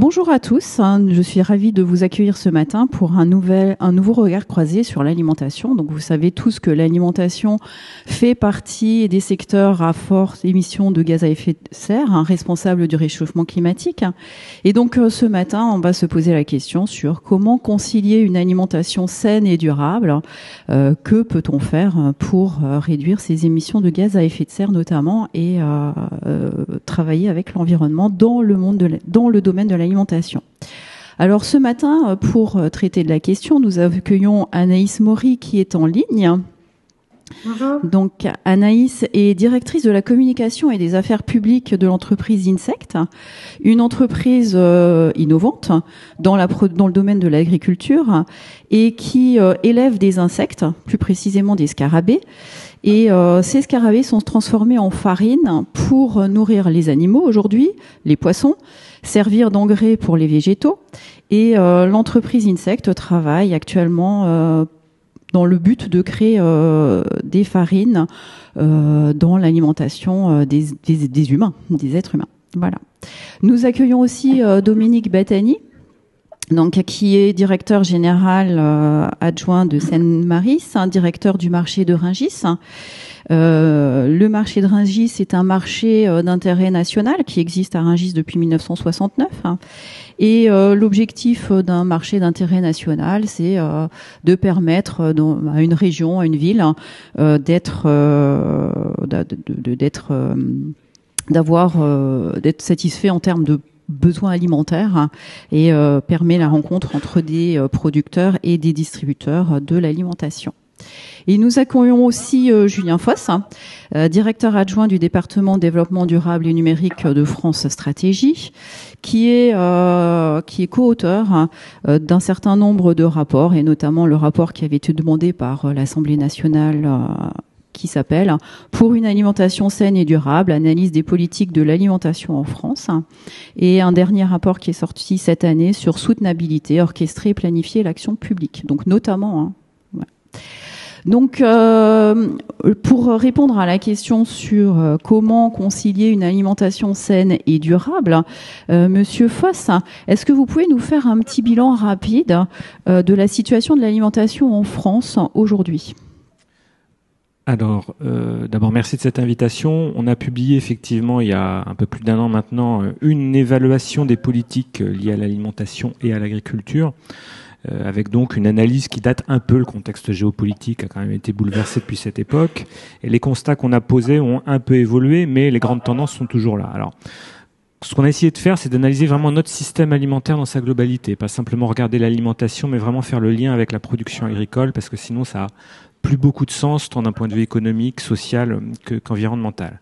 Bonjour à tous, je suis ravie de vous accueillir ce matin pour un nouveau regard croisé sur l'alimentation. Donc vous savez tous que l'alimentation fait partie des secteurs à forte émission de gaz à effet de serre, responsables du réchauffement climatique. Et donc ce matin, on va se poser la question sur comment concilier une alimentation saine et durable. Que peut-on faire pour réduire ces émissions de gaz à effet de serre notamment et travailler avec l'environnement dans le domaine de l'alimentation. Alors ce matin, pour traiter de la question, nous accueillons Anaïs Maury qui est en ligne. Bonjour. Donc Anaïs est directrice de la communication et des affaires publiques de l'entreprise Insect, une entreprise innovante dans le domaine de l'agriculture et qui élève des insectes, plus précisément des scarabées. Et ces scarabées sont transformés en farine pour nourrir les animaux aujourd'hui, les poissons, servir d'engrais pour les végétaux. Et l'entreprise Insect travaille actuellement dans le but de créer des farines dans l'alimentation des humains, des êtres humains. Voilà. Nous accueillons aussi Dominique Battani, donc qui est directeur général adjoint de Seine-Maris, directeur du marché de Rungis. Le marché de Rungis est un marché d'intérêt national qui existe à Rungis depuis 1969. Et l'objectif d'un marché d'intérêt national, c'est de permettre à une région, à une ville, d'être satisfait en termes de besoins alimentaires et permet la rencontre entre des producteurs et des distributeurs de l'alimentation. Et nous accueillons aussi Julien Foss, directeur adjoint du département développement durable et numérique de France Stratégie, qui est co-auteur d'un certain nombre de rapports, et notamment le rapport qui avait été demandé par l'Assemblée nationale qui s'appelle « Pour une alimentation saine et durable, analyse des politiques de l'alimentation en France » et un dernier rapport qui est sorti cette année sur soutenabilité, orchestrer et planifier l'action publique. Donc notamment... voilà. Donc, pour répondre à la question sur comment concilier une alimentation saine et durable, Monsieur Foss, est-ce que vous pouvez nous faire un petit bilan rapide de la situation de l'alimentation en France aujourd'hui ? Alors, d'abord, merci de cette invitation. On a publié effectivement, il y a un peu plus d'1 an maintenant, une évaluation des politiques liées à l'alimentation et à l'agriculture, avec donc une analyse qui date un peu, le contexte géopolitique a quand même été bouleversé depuis cette époque, et les constats qu'on a posés ont un peu évolué, mais les grandes tendances sont toujours là. Alors, ce qu'on a essayé de faire, c'est d'analyser vraiment notre système alimentaire dans sa globalité, pas simplement regarder l'alimentation, mais vraiment faire le lien avec la production agricole, parce que sinon ça a plus beaucoup de sens, tant d'un point de vue économique, social qu'environnemental.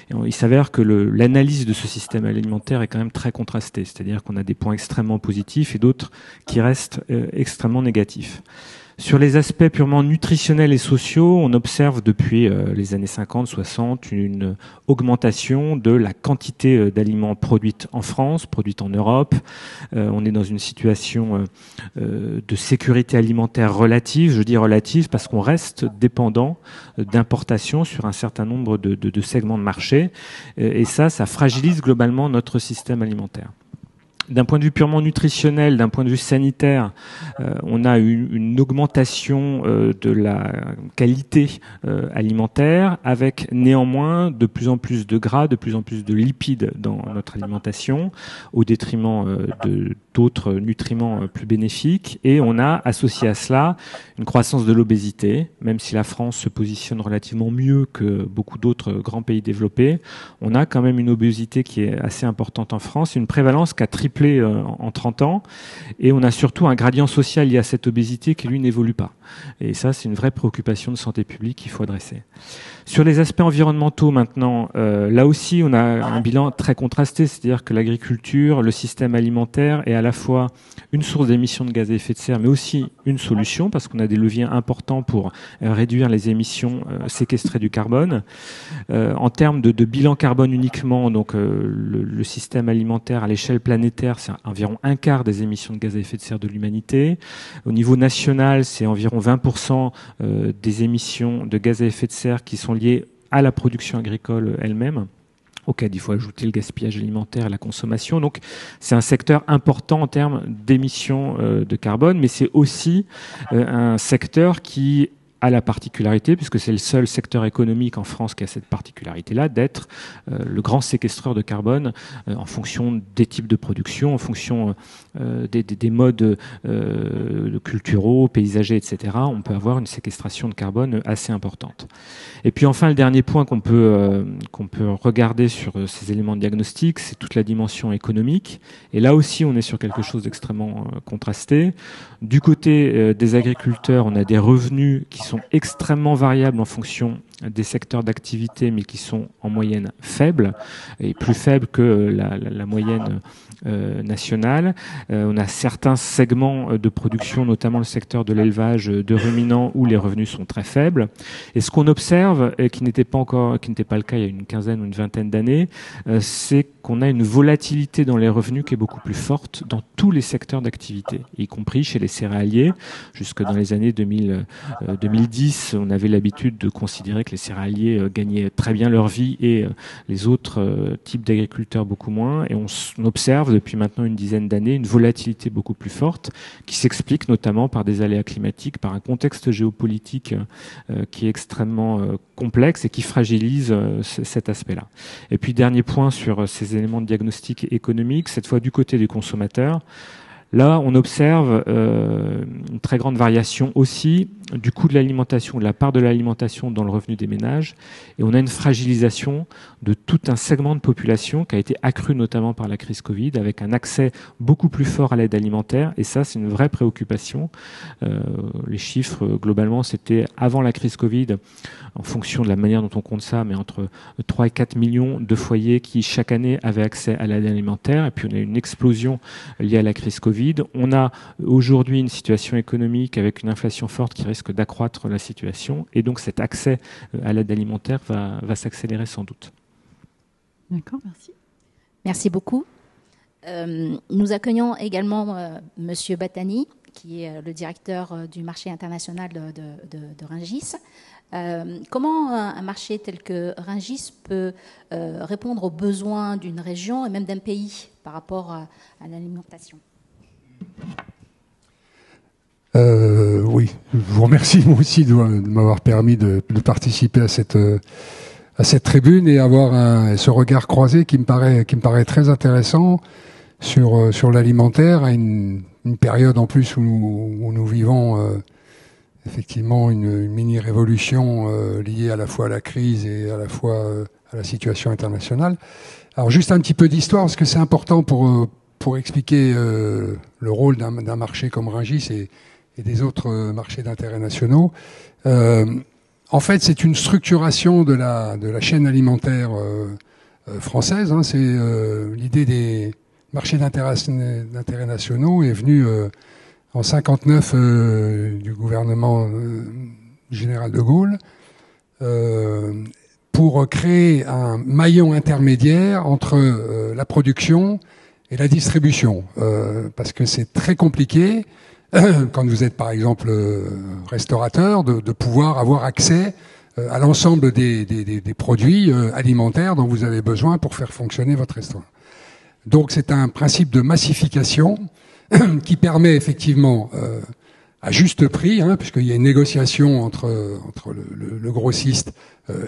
Et il s'avère que l'analyse de ce système alimentaire est quand même très contrastée, c'est-à-dire qu'on a des points extrêmement positifs et d'autres qui restent extrêmement négatifs. Sur les aspects purement nutritionnels et sociaux, on observe depuis les années 50-60 une augmentation de la quantité d'aliments produits en France, produits en Europe. On est dans une situation de sécurité alimentaire relative. Je dis relative parce qu'on reste dépendant d'importations sur un certain nombre de segments de marché. Et ça fragilise globalement notre système alimentaire. D'un point de vue purement nutritionnel, d'un point de vue sanitaire, on a une augmentation de la qualité alimentaire, avec néanmoins de plus en plus de gras, de plus en plus de lipides dans notre alimentation, au détriment d'autres nutriments plus bénéfiques. Et on a associé à cela une croissance de l'obésité, même si la France se positionne relativement mieux que beaucoup d'autres grands pays développés. On a quand même une obésité qui est assez importante en France, une prévalence qui a triplé en 30 ans, et on a surtout un gradient social lié à cette obésité qui lui n'évolue pas. Et ça, c'est une vraie préoccupation de santé publique qu'il faut adresser. Sur les aspects environnementaux maintenant, là aussi on a un bilan très contrasté, c'est-à-dire que l'agriculture, le système alimentaire est à la fois une source d'émissions de gaz à effet de serre, mais aussi une solution, parce qu'on a des leviers importants pour réduire les émissions, séquestrer du carbone. En termes de bilan carbone uniquement, donc le système alimentaire à l'échelle planétaire, c'est environ 1/4 des émissions de gaz à effet de serre de l'humanité. Au niveau national, c'est environ 20% des émissions de gaz à effet de serre qui sont liées à la production agricole elle-même. auquel il faut ajouter le gaspillage alimentaire et la consommation. Donc c'est un secteur important en termes d'émissions de carbone, mais c'est aussi un secteur qui a la particularité, puisque c'est le seul secteur économique en France qui a cette particularité-là, d'être le grand séquestreur de carbone en fonction des types de production, en fonction des modes culturaux, paysagers, etc. On peut avoir une séquestration de carbone assez importante. Et puis enfin, le dernier point qu'on peut regarder sur ces éléments de diagnostic, c'est toute la dimension économique. Et là aussi, on est sur quelque chose d'extrêmement contrasté. Du côté des agriculteurs, on a des revenus qui sont extrêmement variables en fonction des secteurs d'activité, mais qui sont en moyenne faibles, et plus faibles que la moyenne nationale. On a certains segments de production, notamment le secteur de l'élevage de ruminants, où les revenus sont très faibles. Et ce qu'on observe, et qui n'était pas le cas il y a une quinzaine ou une vingtaine d'années, c'est qu'on a une volatilité dans les revenus qui est beaucoup plus forte dans tous les secteurs d'activité, y compris chez les céréaliers. Jusque dans les années 2010, on avait l'habitude de considérer que les céréaliers gagnaient très bien leur vie et les autres types d'agriculteurs beaucoup moins. Et on observe depuis maintenant une dizaine d'années une volatilité beaucoup plus forte qui s'explique notamment par des aléas climatiques, par un contexte géopolitique qui est extrêmement complexe et qui fragilise cet aspect-là. Et puis dernier point sur ces éléments de diagnostic économique, cette fois du côté des consommateurs. Là, on observe une très grande variation aussi du coût de l'alimentation, de la part de l'alimentation dans le revenu des ménages. Et on a une fragilisation de tout un segment de population qui a été accru notamment par la crise Covid, avec un accès beaucoup plus fort à l'aide alimentaire. Et ça, c'est une vraie préoccupation. Les chiffres, globalement, c'était avant la crise Covid, en fonction de la manière dont on compte ça, mais entre 3 et 4 millions de foyers qui, chaque année, avaient accès à l'aide alimentaire. Et puis, on a une explosion liée à la crise Covid. On a aujourd'hui une situation économique avec une inflation forte qui risque d'accroître la situation. Et donc, cet accès à l'aide alimentaire va s'accélérer sans doute. D'accord, merci. Merci beaucoup. Nous accueillons également Monsieur Battani, qui est le directeur du marché international de Rungis. Comment un marché tel que Rungis peut répondre aux besoins d'une région et même d'un pays par rapport à l'alimentation ? Oui, je vous remercie moi aussi de m'avoir permis de participer à cette tribune et avoir ce regard croisé qui me paraît très intéressant sur l'alimentaire à une période en plus où nous vivons effectivement une mini-révolution liée à la fois à la crise et à la fois à la situation internationale. Alors juste un petit peu d'histoire parce que c'est important pour expliquer le rôle d'un marché comme Rungis et des autres marchés d'intérêt nationaux. En fait, c'est une structuration de la chaîne alimentaire française. Hein. C'est l'idée des marchés d'intérêt nationaux est venue en 59 du gouvernement général de Gaulle pour créer un maillon intermédiaire entre la production et la distribution, parce que c'est très compliqué quand vous êtes par exemple restaurateur de pouvoir avoir accès à l'ensemble des produits alimentaires dont vous avez besoin pour faire fonctionner votre restaurant. Donc c'est un principe de massification qui permet effectivement à juste prix, puisqu'il y a une négociation entre le grossiste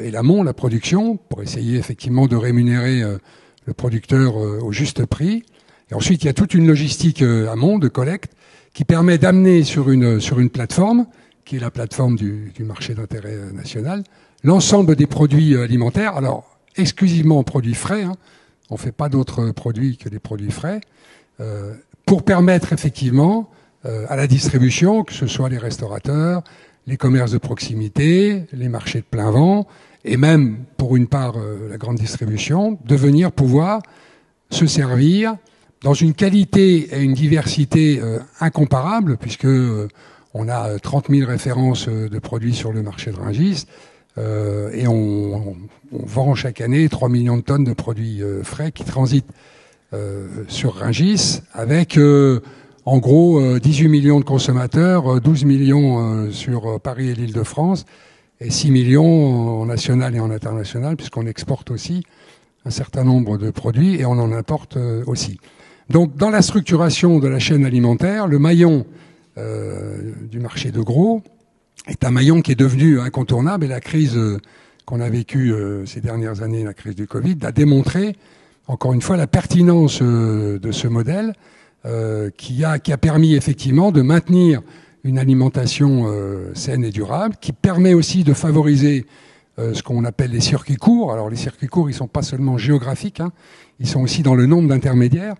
et l'amont, la production, pour essayer effectivement de rémunérer le producteur au juste prix. Et ensuite, il y a toute une logistique amont de collecte qui permet d'amener sur une plateforme, qui est la plateforme du marché d'intérêt national, l'ensemble des produits alimentaires, alors exclusivement en produits frais, on ne fait pas d'autres produits que des produits frais, pour permettre effectivement à la distribution, que ce soit les restaurateurs, les commerces de proximité, les marchés de plein vent, et même pour une part la grande distribution, de venir pouvoir se servir dans une qualité et une diversité incomparables, puisque on a 30 000 références de produits sur le marché de Rungis, et on vend chaque année 3 millions de tonnes de produits frais qui transitent sur Rungis, avec en gros 18 millions de consommateurs, 12 millions sur Paris et l'Île-de-France, et 6 millions en national et en international, puisqu'on exporte aussi un certain nombre de produits et on en importe aussi. Donc, dans la structuration de la chaîne alimentaire, le maillon du marché de gros est un maillon qui est devenu incontournable et la crise qu'on a vécue ces dernières années, la crise du Covid, a démontré, encore une fois, la pertinence de ce modèle qui a permis effectivement de maintenir une alimentation saine et durable, qui permet aussi de favoriser ce qu'on appelle les circuits courts. Alors les circuits courts, ils sont pas seulement géographiques, hein, ils sont aussi dans le nombre d'intermédiaires.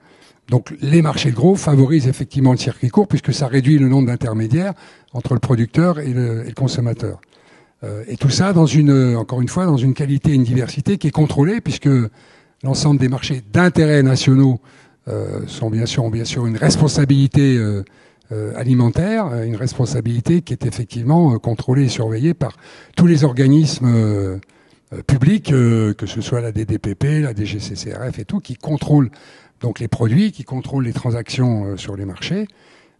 Donc les marchés de gros favorisent effectivement le circuit court puisque ça réduit le nombre d'intermédiaires entre le producteur et le consommateur. Et tout ça encore une fois, dans une qualité et une diversité qui est contrôlée puisque l'ensemble des marchés d'intérêt nationaux ont bien sûr une responsabilité alimentaire, une responsabilité qui est effectivement contrôlée et surveillée par tous les organismes publics, que ce soit la DDPP, la DGCCRF et tout, qui contrôlent donc les produits, qui contrôlent les transactions sur les marchés.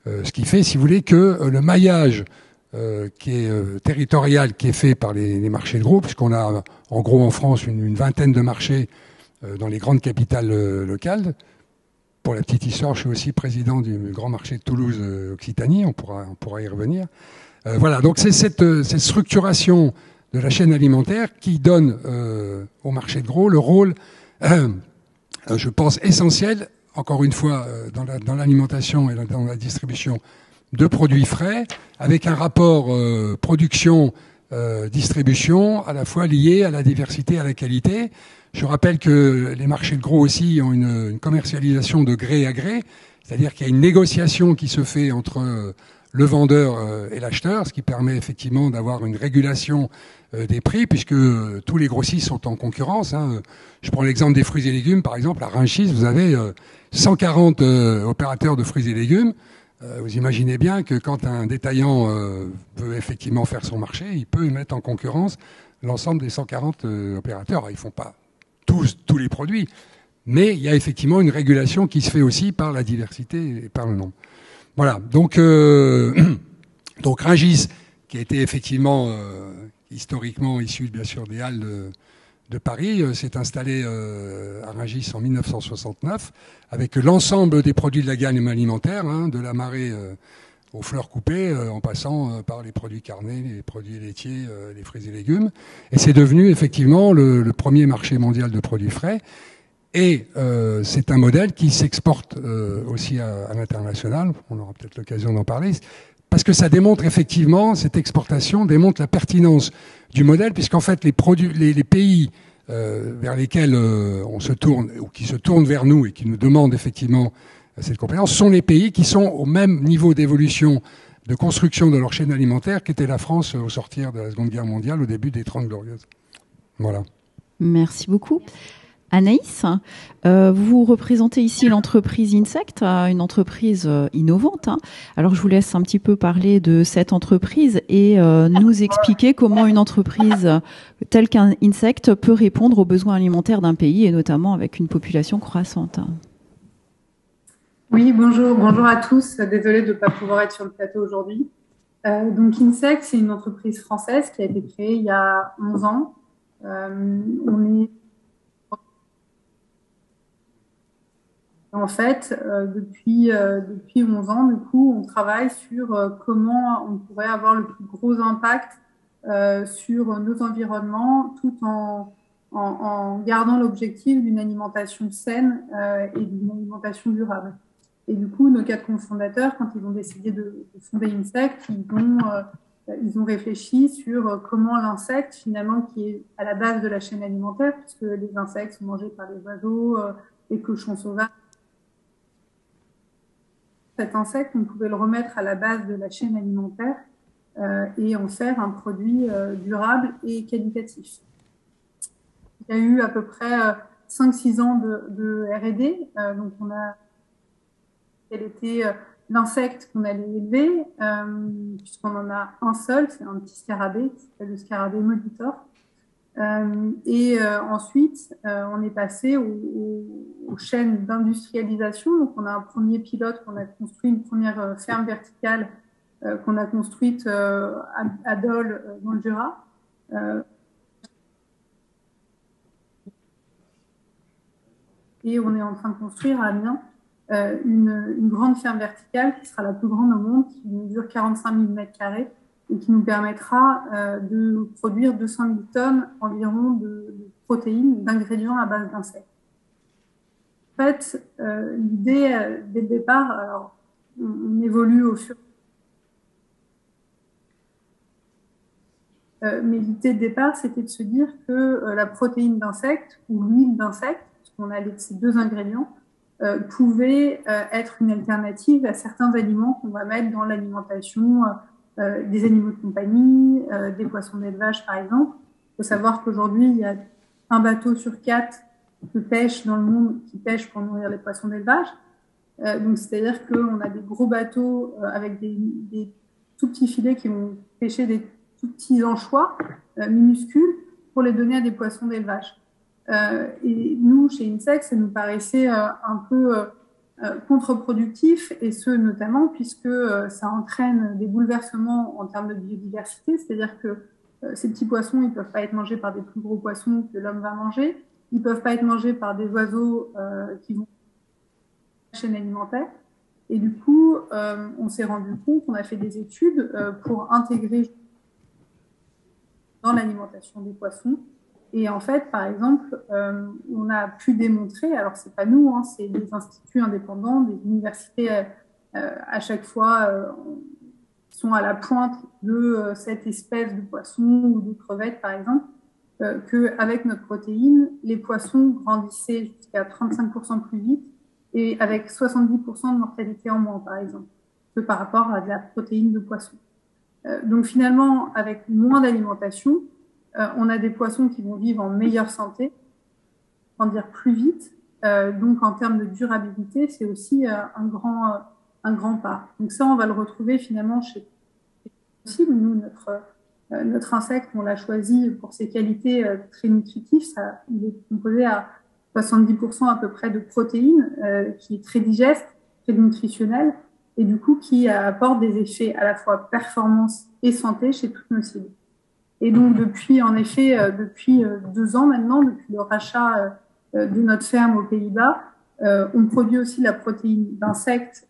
Ce qui fait, si vous voulez, que le maillage qui est territorial, qui est fait par les marchés de gros, puisqu'on a en gros en France une vingtaine de marchés dans les grandes capitales locales. Pour la petite histoire, je suis aussi président du grand marché de Toulouse Occitanie, on pourra y revenir. Voilà, donc c'est cette structuration de la chaîne alimentaire qui donne au marché de gros le rôle, je pense, essentiel, encore une fois, dans l'alimentation et dans la distribution de produits frais, avec un rapport production-distribution à la fois lié à la diversité et à la qualité. Je rappelle que les marchés de gros aussi ont une commercialisation de gré à gré, c'est-à-dire qu'il y a une négociation qui se fait entre le vendeur et l'acheteur, ce qui permet effectivement d'avoir une régulation des prix, puisque tous les grossistes sont en concurrence. Hein. Je prends l'exemple des fruits et légumes, par exemple, à Rungis, vous avez 140 opérateurs de fruits et légumes. Vous imaginez bien que quand un détaillant veut effectivement faire son marché, il peut mettre en concurrence l'ensemble des 140 opérateurs. Alors, ils font pas tous les produits, mais il y a effectivement une régulation qui se fait aussi par la diversité et par le nombre. Voilà, donc Rungis, qui a été effectivement historiquement issu bien sûr des Halles de Paris, s'est installé à Rungis en 1969 avec l'ensemble des produits de la gamme alimentaire, hein, de la marée aux fleurs coupées, en passant par les produits carnés, les produits laitiers, les fruits et légumes. Et c'est devenu effectivement le premier marché mondial de produits frais. Et c'est un modèle qui s'exporte aussi à l'international. On aura peut-être l'occasion d'en parler. Parce que ça démontre effectivement, cette exportation démontre la pertinence du modèle, puisqu'en fait les pays vers lesquels on se tourne, ou qui se tournent vers nous et qui nous demandent effectivement cette compétence, sont les pays qui sont au même niveau d'évolution de construction de leur chaîne alimentaire qu'était la France au sortir de la Seconde Guerre mondiale, au début des 30 Glorieuses. Voilà. Merci beaucoup. Anaïs, vous représentez ici l'entreprise Insect, une entreprise innovante. Alors je vous laisse un petit peu parler de cette entreprise et nous expliquer comment une entreprise telle qu'un Insect peut répondre aux besoins alimentaires d'un pays et notamment avec une population croissante. Oui, bonjour à tous. Désolée de ne pas pouvoir être sur le plateau aujourd'hui. Donc Insect, c'est une entreprise française qui a été créée il y a 11 ans. On est en fait, depuis 11 ans, du coup, on travaille sur comment on pourrait avoir le plus gros impact sur nos environnements, tout en gardant l'objectif d'une alimentation saine et d'une alimentation durable. Et du coup, nos 4 cofondateurs, quand ils ont décidé de fonder Insect, ils ont réfléchi sur comment l'insecte, finalement, qui est à la base de la chaîne alimentaire, puisque les insectes sont mangés par les oiseaux, les cochons sauvages. Cet insecte, on pouvait le remettre à la base de la chaîne alimentaire et en faire un produit durable et qualitatif. Il y a eu à peu près 5-6 ans de R&D. Donc, quel était l'insecte qu'on allait élever, puisqu'on en a un seul, c'est un petit scarabée qui s'appelle le scarabée molitor. Ensuite, on est passé aux chaînes d'industrialisation. Donc, on a un premier pilote qu'on a construit, une première ferme verticale qu'on a construite à Dole, dans le Jura. et on est en train de construire à Amiens une grande ferme verticale qui sera la plus grande au monde, qui mesure 45 000 m² et qui nous permettra de produire 200 000 tonnes environ de protéines, d'ingrédients à base d'insectes. En fait, l'idée dès le départ, alors, on évolue au fur mais l'idée de départ, c'était de se dire que la protéine d'insecte ou l'huile d'insecte, puisqu'on a ces deux ingrédients, pouvait être une alternative à certains aliments qu'on va mettre dans l'alimentation des animaux de compagnie, des poissons d'élevage par exemple. Il faut savoir qu'aujourd'hui, il y a un bateau sur 4 de pêche dans le monde qui pêche pour nourrir les poissons d'élevage. Donc c'est-à-dire qu'on a des gros bateaux avec des tout petits filets qui vont pêcher des tout petits anchois minuscules pour les donner à des poissons d'élevage. Et nous, chez INSEC, ça nous paraissait un peu contre-productif, et ce notamment puisque ça entraîne des bouleversements en termes de biodiversité, c'est-à-dire que ces petits poissons, ils ne peuvent pas être mangés par des plus gros poissons que l'homme va manger, ils ne peuvent pas être mangés par des oiseaux qui vont la chaîne alimentaire. Et du coup, on s'est rendu compte, on a fait des études pour intégrer dans l'alimentation des poissons. Et en fait, par exemple, on a pu démontrer, alors c'est pas nous, hein, c'est des instituts indépendants, des universités à chaque fois sont à la pointe de cette espèce de poisson ou de crevette, par exemple, qu'avec notre protéine, les poissons grandissaient jusqu'à 35% plus vite et avec 70% de mortalité en moins, par exemple, que par rapport à de la protéine de poisson. Donc finalement, avec moins d'alimentation, on a des poissons qui vont vivre en meilleure santé, grandir plus vite. Donc en termes de durabilité, c'est aussi un grand pas. Donc ça, on va le retrouver finalement chez possible. Nous, notre insecte, on l'a choisi pour ses qualités très nutritives. Il est composé à 70% à peu près de protéines, qui est très digeste, très nutritionnel, et du coup qui apporte des effets à la fois performance et santé chez toutes nos cibles. Et donc depuis 2 ans maintenant, depuis le rachat de notre ferme aux Pays-Bas, on produit aussi la protéine d'insectes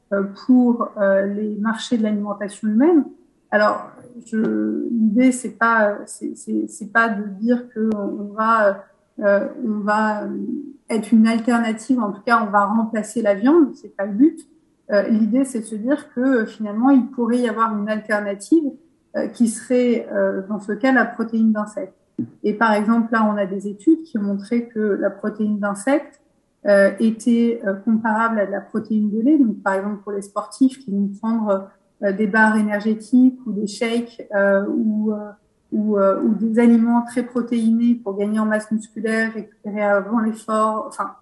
pour les marchés de l'alimentation humaine. Alors l'idée c'est pas de dire que on va être une alternative, en tout cas on va remplacer la viande, c'est pas le but. L'idée c'est de se dire que finalement il pourrait y avoir une alternative qui serait dans ce cas la protéine d'insecte. Et par exemple là on a des études qui ont montré que la protéine d'insecte était comparable à de la protéine de lait. Donc par exemple pour les sportifs qui vont prendre des barres énergétiques ou des shakes ou des aliments très protéinés pour gagner en masse musculaire, récupérer avant l'effort, enfin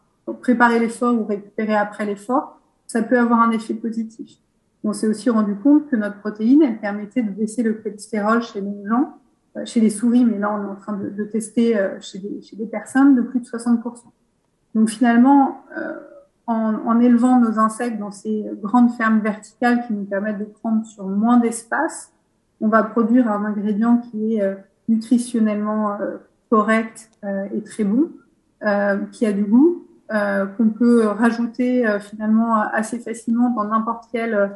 préparer l'effort ou récupérer après l'effort, ça peut avoir un effet positif. On s'est aussi rendu compte que notre protéine, elle permettait de baisser le cholestérol chez les gens, chez les souris, mais là on est en train de tester chez des personnes de plus de 60%. Donc finalement, en élevant nos insectes dans ces grandes fermes verticales qui nous permettent de prendre sur moins d'espace, on va produire un ingrédient qui est nutritionnellement correct et très bon, qui a du goût, qu'on peut rajouter finalement assez facilement dans n'importe quelle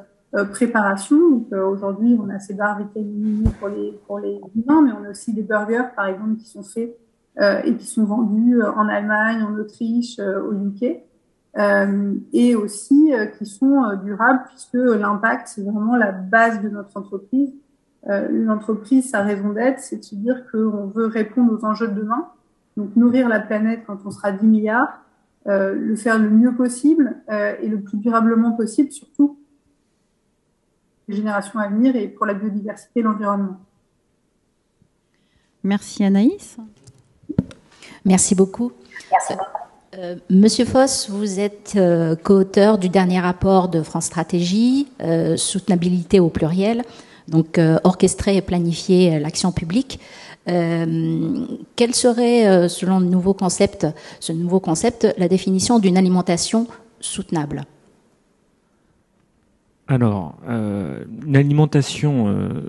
préparation. Donc aujourd'hui, on a ces barres vitaminées pour les humains, mais on a aussi des burgers, par exemple, qui sont faits et qui sont vendus en Allemagne, en Autriche, au UK. Et aussi qui sont durables, puisque l'impact, c'est vraiment la base de notre entreprise. Une entreprise, sa raison d'être, c'est de se dire qu'on veut répondre aux enjeux de demain, donc nourrir la planète quand on sera 10 milliards, le faire le mieux possible et le plus durablement possible, surtout pour les générations à venir et pour la biodiversité et l'environnement. Merci Anaïs. Merci beaucoup. Monsieur Foss, vous êtes co-auteur du dernier rapport de France Stratégie, soutenabilité au pluriel, donc orchestrer et planifier l'action publique. Quelle serait, selon ce nouveau concept, la définition d'une alimentation soutenable ? Alors, une alimentation,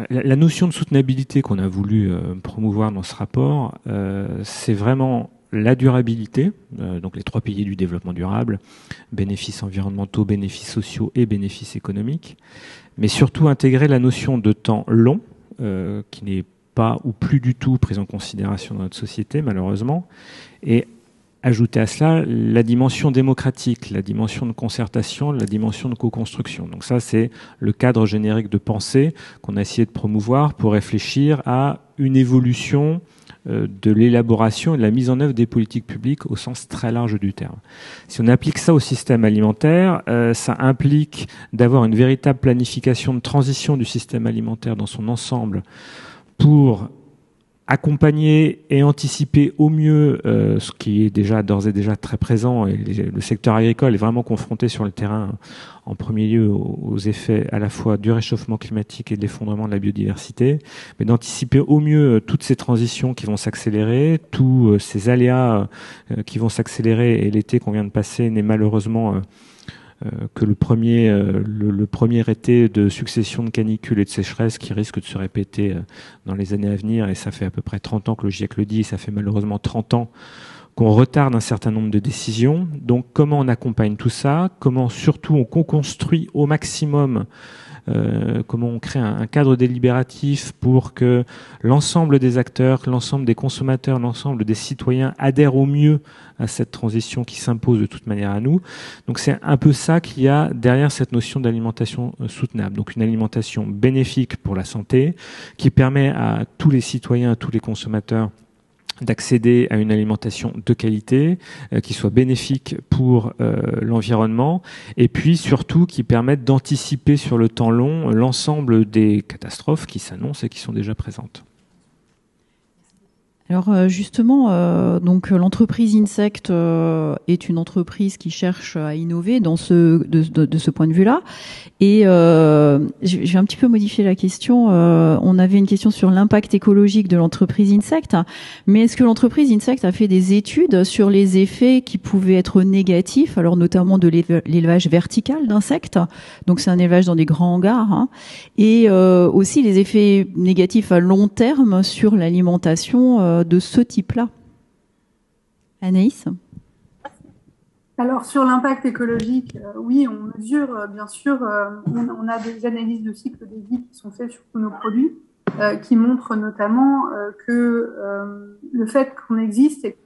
la notion de soutenabilité qu'on a voulu promouvoir dans ce rapport, c'est vraiment la durabilité, donc les 3 piliers du développement durable, bénéfices environnementaux, bénéfices sociaux et bénéfices économiques, mais surtout intégrer la notion de temps long, qui n'est pas ou plus du tout prise en considération dans notre société, malheureusement, et ajouter à cela la dimension démocratique, la dimension de concertation, la dimension de co-construction. Donc ça, c'est le cadre générique de pensée qu'on a essayé de promouvoir pour réfléchir à une évolution de l'élaboration et de la mise en œuvre des politiques publiques au sens très large du terme. Si on applique ça au système alimentaire, ça implique d'avoir une véritable planification de transition du système alimentaire dans son ensemble pour accompagner et anticiper au mieux ce qui est déjà d'ores et déjà très présent, et le secteur agricole est vraiment confronté sur le terrain en premier lieu aux effets à la fois du réchauffement climatique et de l'effondrement de la biodiversité, mais d'anticiper au mieux toutes ces transitions qui vont s'accélérer, tous ces aléas qui vont s'accélérer, et l'été qu'on vient de passer n'est malheureusement que le premier été de succession de canicules et de sécheresses qui risque de se répéter dans les années à venir, et ça fait à peu près 30 ans que le GIEC le dit, et ça fait malheureusement 30 ans qu'on retarde un certain nombre de décisions. Donc comment on accompagne tout ça, comment surtout on construit au maximum, comment on crée un cadre délibératif pour que l'ensemble des acteurs, l'ensemble des consommateurs, l'ensemble des citoyens adhèrent au mieux à cette transition qui s'impose de toute manière à nous. Donc c'est un peu ça qu'il y a derrière cette notion d'alimentation soutenable. Donc une alimentation bénéfique pour la santé, qui permet à tous les citoyens, à tous les consommateurs d'accéder à une alimentation de qualité, qui soit bénéfique pour l'environnement, et puis surtout qui permette d'anticiper sur le temps long l'ensemble des catastrophes qui s'annoncent et qui sont déjà présentes. Alors justement, donc l'entreprise Insect est une entreprise qui cherche à innover de ce point de vue-là. Et je vais un petit peu modifier la question. On avait une question sur l'impact écologique de l'entreprise Insect, mais est-ce que l'entreprise Insect a fait des études sur les effets qui pouvaient être négatifs, alors notamment de l'élevage vertical d'insectes, donc c'est un élevage dans des grands hangars, hein, et aussi les effets négatifs à long terme sur l'alimentation de ce type-là. Anaïs ? Alors, sur l'impact écologique, oui, on mesure, bien sûr, on a des analyses de cycle de vie qui sont faites sur tous nos produits, qui montrent notamment que le fait qu'on existe et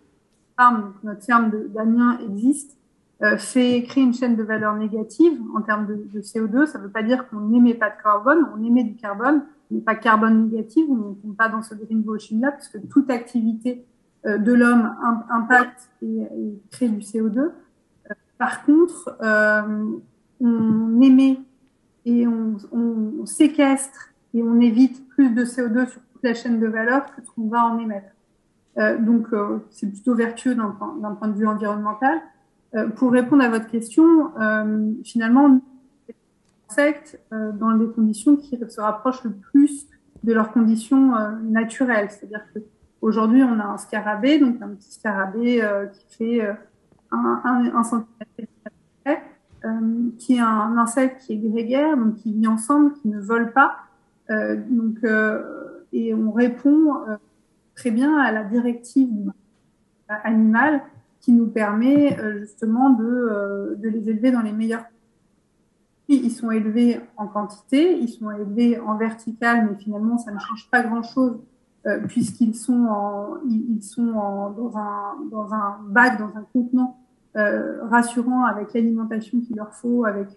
que notre ferme d'Amiens existe, crée une chaîne de valeur négative en termes de CO2. Ça ne veut pas dire qu'on n'émet pas de carbone, on émet du carbone, mais pas carbone négatif, on ne tombe pas dans ce greenwashing-là, parce que toute activité de l'homme impacte et crée du CO2. Par contre, on émet et on séquestre et on évite plus de CO2 sur toute la chaîne de valeur que ce qu'on va en émettre. Donc, c'est plutôt vertueux d'un point de vue environnemental. Pour répondre à votre question, finalement, les insectes dans des conditions qui se rapprochent le plus de leurs conditions naturelles. C'est-à-dire que aujourd'hui, on a un scarabée, donc un petit scarabée qui fait 1 centimètre, qui est un insecte qui est grégaire, donc qui vit ensemble, qui ne vole pas. Et on répond très bien à la directive animale qui nous permet justement de les élever dans les meilleurs. Ils sont élevés en quantité, ils sont élevés en vertical, mais finalement ça ne change pas grand-chose puisqu'ils sont dans un bac, dans un contenant rassurant, avec l'alimentation qu'il leur faut, avec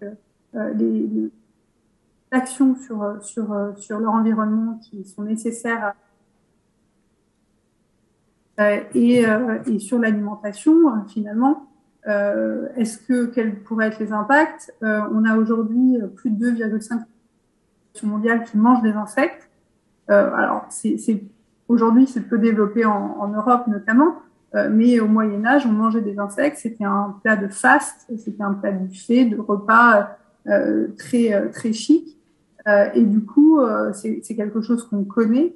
l'actions sur leur environnement qui sont nécessaires et sur l'alimentation finalement. Quels pourraient être les impacts? On a aujourd'hui plus de 2,5 mondiales qui mangent des insectes. Alors aujourd'hui c'est peu développé en Europe notamment, mais au Moyen-Âge on mangeait des insectes. C'était un plat de faste, c'était un plat de buffet, de repas très très chic. Et du coup c'est quelque chose qu'on connaît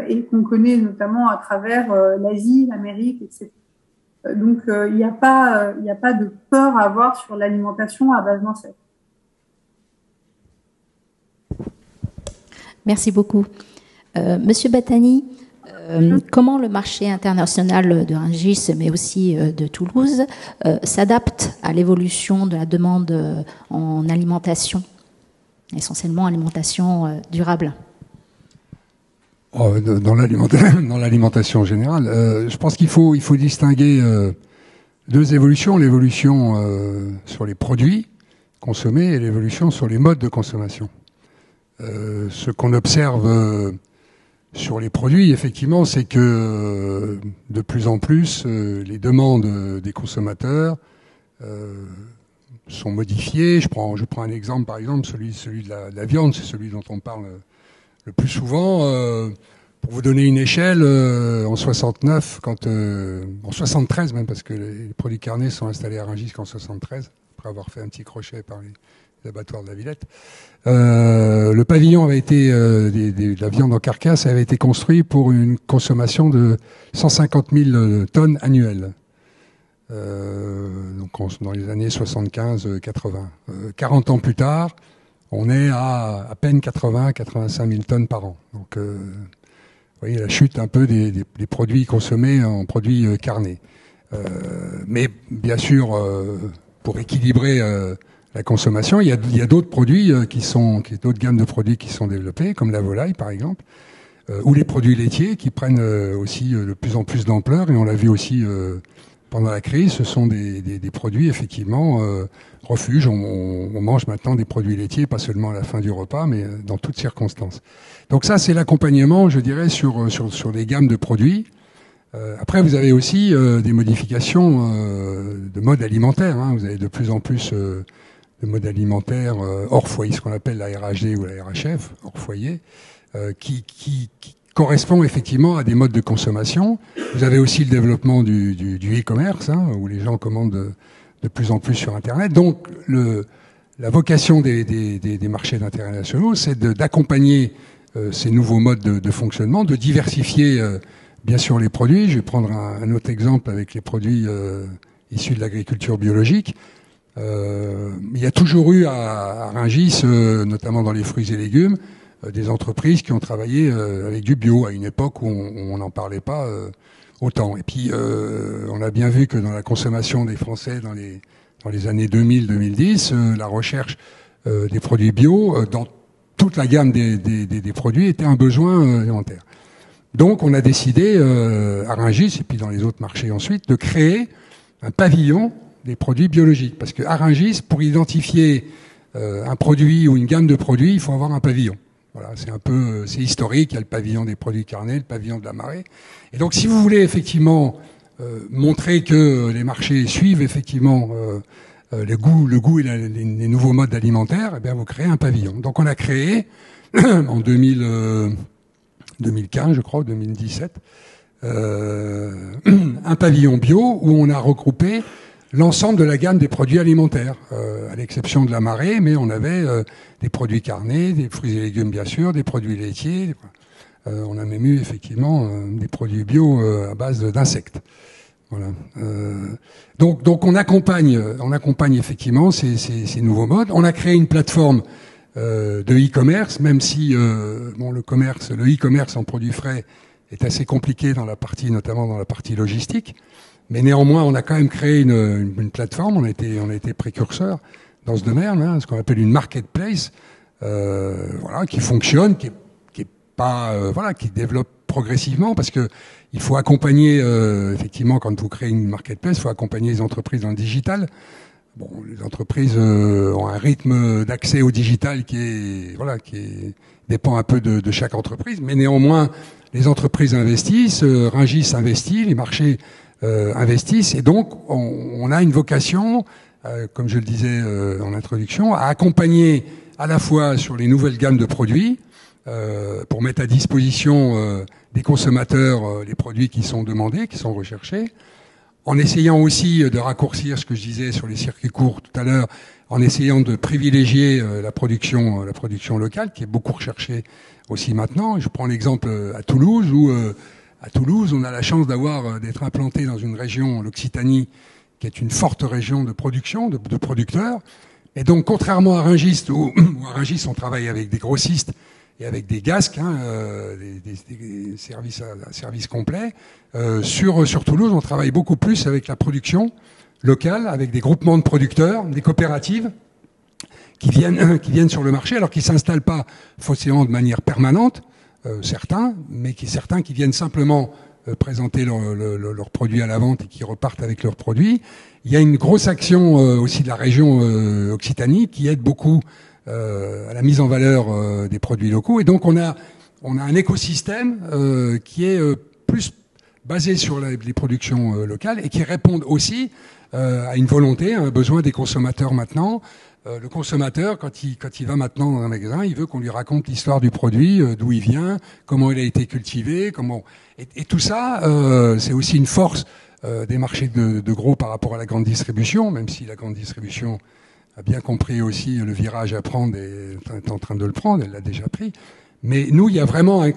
et qu'on connaît notamment à travers l'Asie, l'Amérique, etc. Donc, il n'y a pas de peur à avoir sur l'alimentation à base d'insectes. Merci beaucoup. Monsieur Battani, Comment le marché international de Rungis, mais aussi de Toulouse, s'adapte à l'évolution de la demande en alimentation, essentiellement alimentation durable? Dans l'alimentation générale, je pense qu'il faut distinguer deux évolutions, l'évolution sur les produits consommés et l'évolution sur les modes de consommation. Ce qu'on observe sur les produits, effectivement, c'est que de plus en plus, les demandes des consommateurs sont modifiées. Je prends un exemple, par exemple, celui de la viande, c'est celui dont on parle le plus souvent. Pour vous donner une échelle, en 69, en 73 même, parce que les produits carnés sont installés à Rungis qu'en 73, après avoir fait un petit crochet par les abattoirs de la Villette. Le pavillon avait été, de la viande en carcasse avait été construit pour une consommation de 150 000 tonnes annuelles. Donc dans les années 75-80. 40 ans plus tard, on est à peine 85 000 tonnes par an. Donc, vous voyez la chute un peu des produits consommés en produits carnés. Mais bien sûr, pour équilibrer la consommation, il y a d'autres produits d'autres gammes de produits qui sont développées, comme la volaille par exemple, ou les produits laitiers qui prennent aussi de plus en plus d'ampleur. Et on l'a vu aussi pendant la crise, ce sont des produits effectivement refuge. On mange maintenant des produits laitiers, pas seulement à la fin du repas, mais dans toutes circonstances. Donc ça, c'est l'accompagnement, je dirais, sur des gammes de produits. Après, vous avez aussi des modifications de mode alimentaire. Hein. Vous avez de plus en plus de mode alimentaire hors foyer, ce qu'on appelle la RHD ou la RHF, hors foyer, qui correspond effectivement à des modes de consommation. Vous avez aussi le développement du e-commerce, hein, où les gens commandent de plus en plus sur Internet. Donc, la vocation des marchés d'intérêt nationaux, c'est d'accompagner ces nouveaux modes de fonctionnement, de diversifier bien sûr les produits. Je vais prendre un autre exemple avec les produits issus de l'agriculture biologique. Il y a toujours eu à Rungis, notamment dans les fruits et légumes, des entreprises qui ont travaillé avec du bio à une époque où on n'en parlait pas autant. Et puis on a bien vu que dans la consommation des Français dans les années 2000-2010, la recherche des produits bio dans toute la gamme des produits était un besoin élémentaire. Donc on a décidé à Rungis et puis dans les autres marchés ensuite de créer un pavillon des produits biologiques. Parce que à Rungis, pour identifier un produit ou une gamme de produits, il faut avoir un pavillon. Voilà, c'est historique. Il y a le pavillon des produits carnés, le pavillon de la marée. Et donc, si vous voulez effectivement montrer que les marchés suivent effectivement le goût et les nouveaux modes alimentaires, eh bien, vous créez un pavillon. Donc, on a créé en 2015, je crois, 2017, un pavillon bio où on a regroupé l'ensemble de la gamme des produits alimentaires, à l'exception de la marée, mais on avait des produits carnés, des fruits et légumes bien sûr, des produits laitiers. On a même eu effectivement des produits bio à base d'insectes. Voilà. Donc on accompagne effectivement ces nouveaux modes. On a créé une plateforme de e-commerce, même si le e-commerce en produits frais est assez compliqué notamment dans la partie logistique. Mais néanmoins, on a quand même créé une plateforme. On a été précurseur dans ce domaine, hein, ce qu'on appelle une marketplace, qui fonctionne, qui développe progressivement, parce que il faut accompagner effectivement quand vous créez une marketplace, il faut accompagner les entreprises dans le digital. Bon, les entreprises ont un rythme d'accès au digital qui dépend un peu de chaque entreprise, mais néanmoins, les entreprises investissent, Rungis investit, les marchés investissent, et donc on a une vocation, comme je le disais en introduction, à accompagner à la fois sur les nouvelles gammes de produits, pour mettre à disposition des consommateurs les produits qui sont demandés, qui sont recherchés, en essayant aussi de raccourcir ce que je disais sur les circuits courts tout à l'heure, en essayant de privilégier la production locale, qui est beaucoup recherchée aussi maintenant. Je prends l'exemple à Toulouse, où à Toulouse, on a la chance d'être implanté dans une région, l'Occitanie, qui est une forte région de production, de producteurs. Et donc, contrairement à Rungis, où à Rungis, on travaille avec des grossistes et avec des GASC, des services complets. Sur Toulouse, on travaille beaucoup plus avec la production locale, avec des groupements de producteurs, des coopératives qui viennent sur le marché, alors qu'ils s'installent pas forcément de manière permanente, certains qui viennent simplement présenter leurs produits à la vente et qui repartent avec leurs produits. Il y a une grosse action aussi de la région Occitanie qui aide beaucoup à la mise en valeur des produits locaux. Et donc on a un écosystème qui est plus basé sur les productions locales et qui répondent aussi à une volonté, à un besoin des consommateurs maintenant. Le consommateur, quand il va maintenant dans un magasin, il veut qu'on lui raconte l'histoire du produit, d'où il vient, comment il a été cultivé, et tout ça, c'est aussi une force des marchés de gros par rapport à la grande distribution, même si la grande distribution a bien compris aussi le virage à prendre et est en train de le prendre, elle l'a déjà pris. Mais nous, il y a vraiment un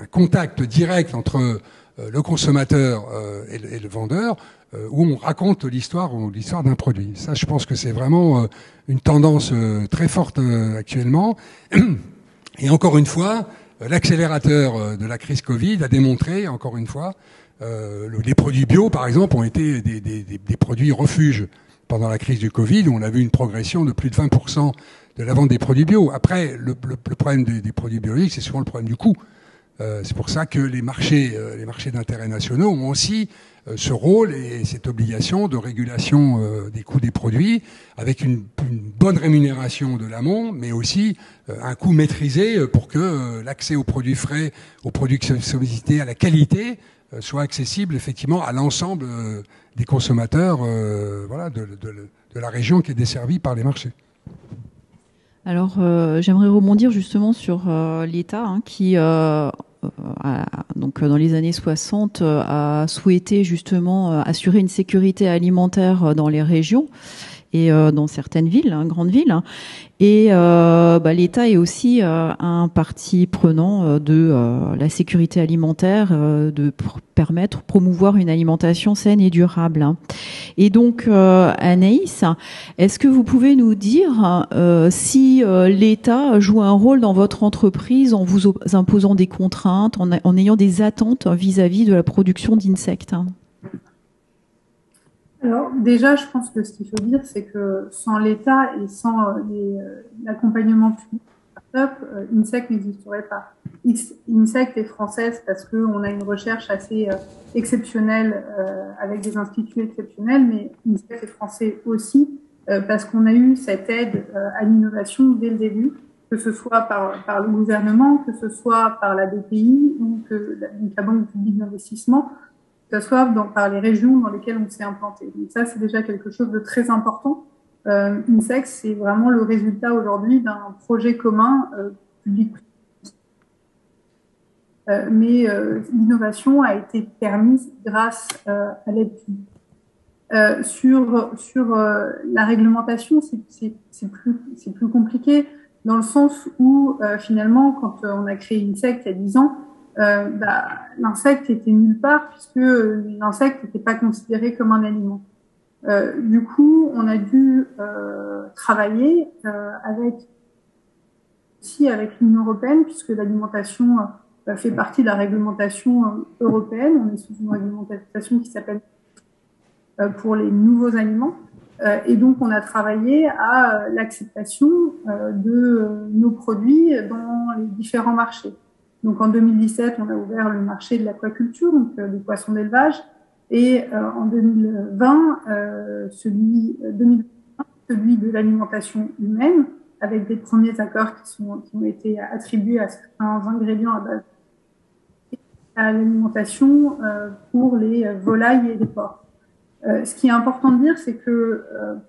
contact direct entre le consommateur et le vendeur, où on raconte l'histoire d'un produit. Ça, je pense que c'est vraiment une tendance très forte actuellement. Et encore une fois, l'accélérateur de la crise Covid a démontré, encore une fois, les produits bio, par exemple, ont été des produits refuges pendant la crise du Covid, où on a vu une progression de plus de 20% de la vente des produits bio. Après, le problème des produits biologiques, c'est souvent le problème du coût. C'est pour ça que les marchés d'intérêt nationaux ont aussi ce rôle et cette obligation de régulation des coûts des produits, avec une bonne rémunération de l'amont, mais aussi un coût maîtrisé pour que l'accès aux produits frais, aux produits de solidité, à la qualité, soit accessible effectivement à l'ensemble des consommateurs de la région qui est desservie par les marchés. Alors, j'aimerais rebondir justement sur l'État qui, donc dans les années 60, a souhaité justement assurer une sécurité alimentaire dans les régions et dans certaines villes, grandes villes. Et l'État est aussi un parti prenant de la sécurité alimentaire, de promouvoir une alimentation saine et durable. Et donc, Anaïs, est-ce que vous pouvez nous dire si l'État joue un rôle dans votre entreprise en vous imposant des contraintes, en ayant des attentes vis-à-vis de la production d'insectes? Alors déjà, je pense que ce qu'il faut dire, c'est que sans l'État et sans l'accompagnement public de start-up, Insect n'existerait pas. Insect est française parce qu'on a une recherche assez exceptionnelle avec des instituts exceptionnels, mais Insect est français aussi parce qu'on a eu cette aide à l'innovation dès le début, que ce soit par le gouvernement, que ce soit par la BPI ou que la Banque publique d'investissement, que ce soit par les régions dans lesquelles on s'est implanté. Donc ça, c'est déjà quelque chose de très important. Insect, c'est vraiment le résultat aujourd'hui d'un projet commun public. Mais l'innovation a été permise grâce à l'aide publique. Sur la réglementation, c'est plus compliqué dans le sens où finalement, quand on a créé Insect il y a 10 ans, l'insecte était nulle part puisque l'insecte n'était pas considéré comme un aliment. Du coup, on a dû travailler avec l'Union européenne puisque l'alimentation fait partie de la réglementation européenne. On est sous une réglementation qui s'appelle pour les nouveaux aliments. Et donc, on a travaillé à l'acceptation de nos produits dans les différents marchés. Donc en 2017, on a ouvert le marché de l'aquaculture, donc des poissons d'élevage, et en 2020, celui de l'alimentation humaine, avec des premiers accords qui ont été attribués à certains ingrédients à base à l'alimentation pour les volailles et les porcs. Ce qui est important de dire, c'est que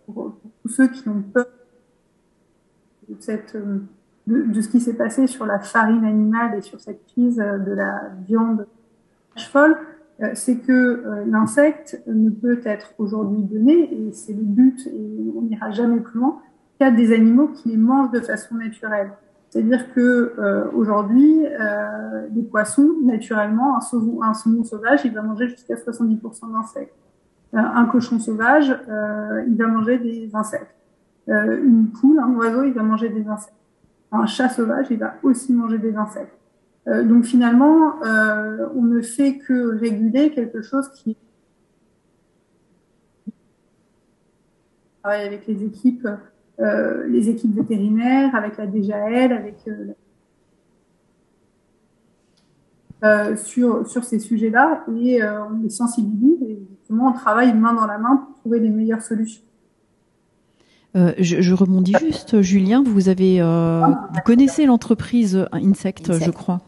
pour tous ceux qui ont peur de ce qui s'est passé sur la farine animale et sur cette crise de la viande folle, c'est que l'insecte ne peut être aujourd'hui donné, et c'est le but, et on n'ira jamais plus loin, qu'à des animaux qui les mangent de façon naturelle. C'est-à-dire que aujourd'hui, les poissons, naturellement, un saumon sauvage, il va manger jusqu'à 70% d'insectes. Un cochon sauvage, il va manger des insectes. Une poule, un oiseau, il va manger des insectes. un chat sauvage, il va aussi manger des insectes. Donc finalement, on ne fait que réguler quelque chose qui travaille avec les équipes vétérinaires, avec la DGAL, avec sur ces sujets-là, et on les sensibilise et justement on travaille main dans la main pour trouver les meilleures solutions. Je rebondis juste, Julien, vous connaissez l'entreprise Insect, je crois.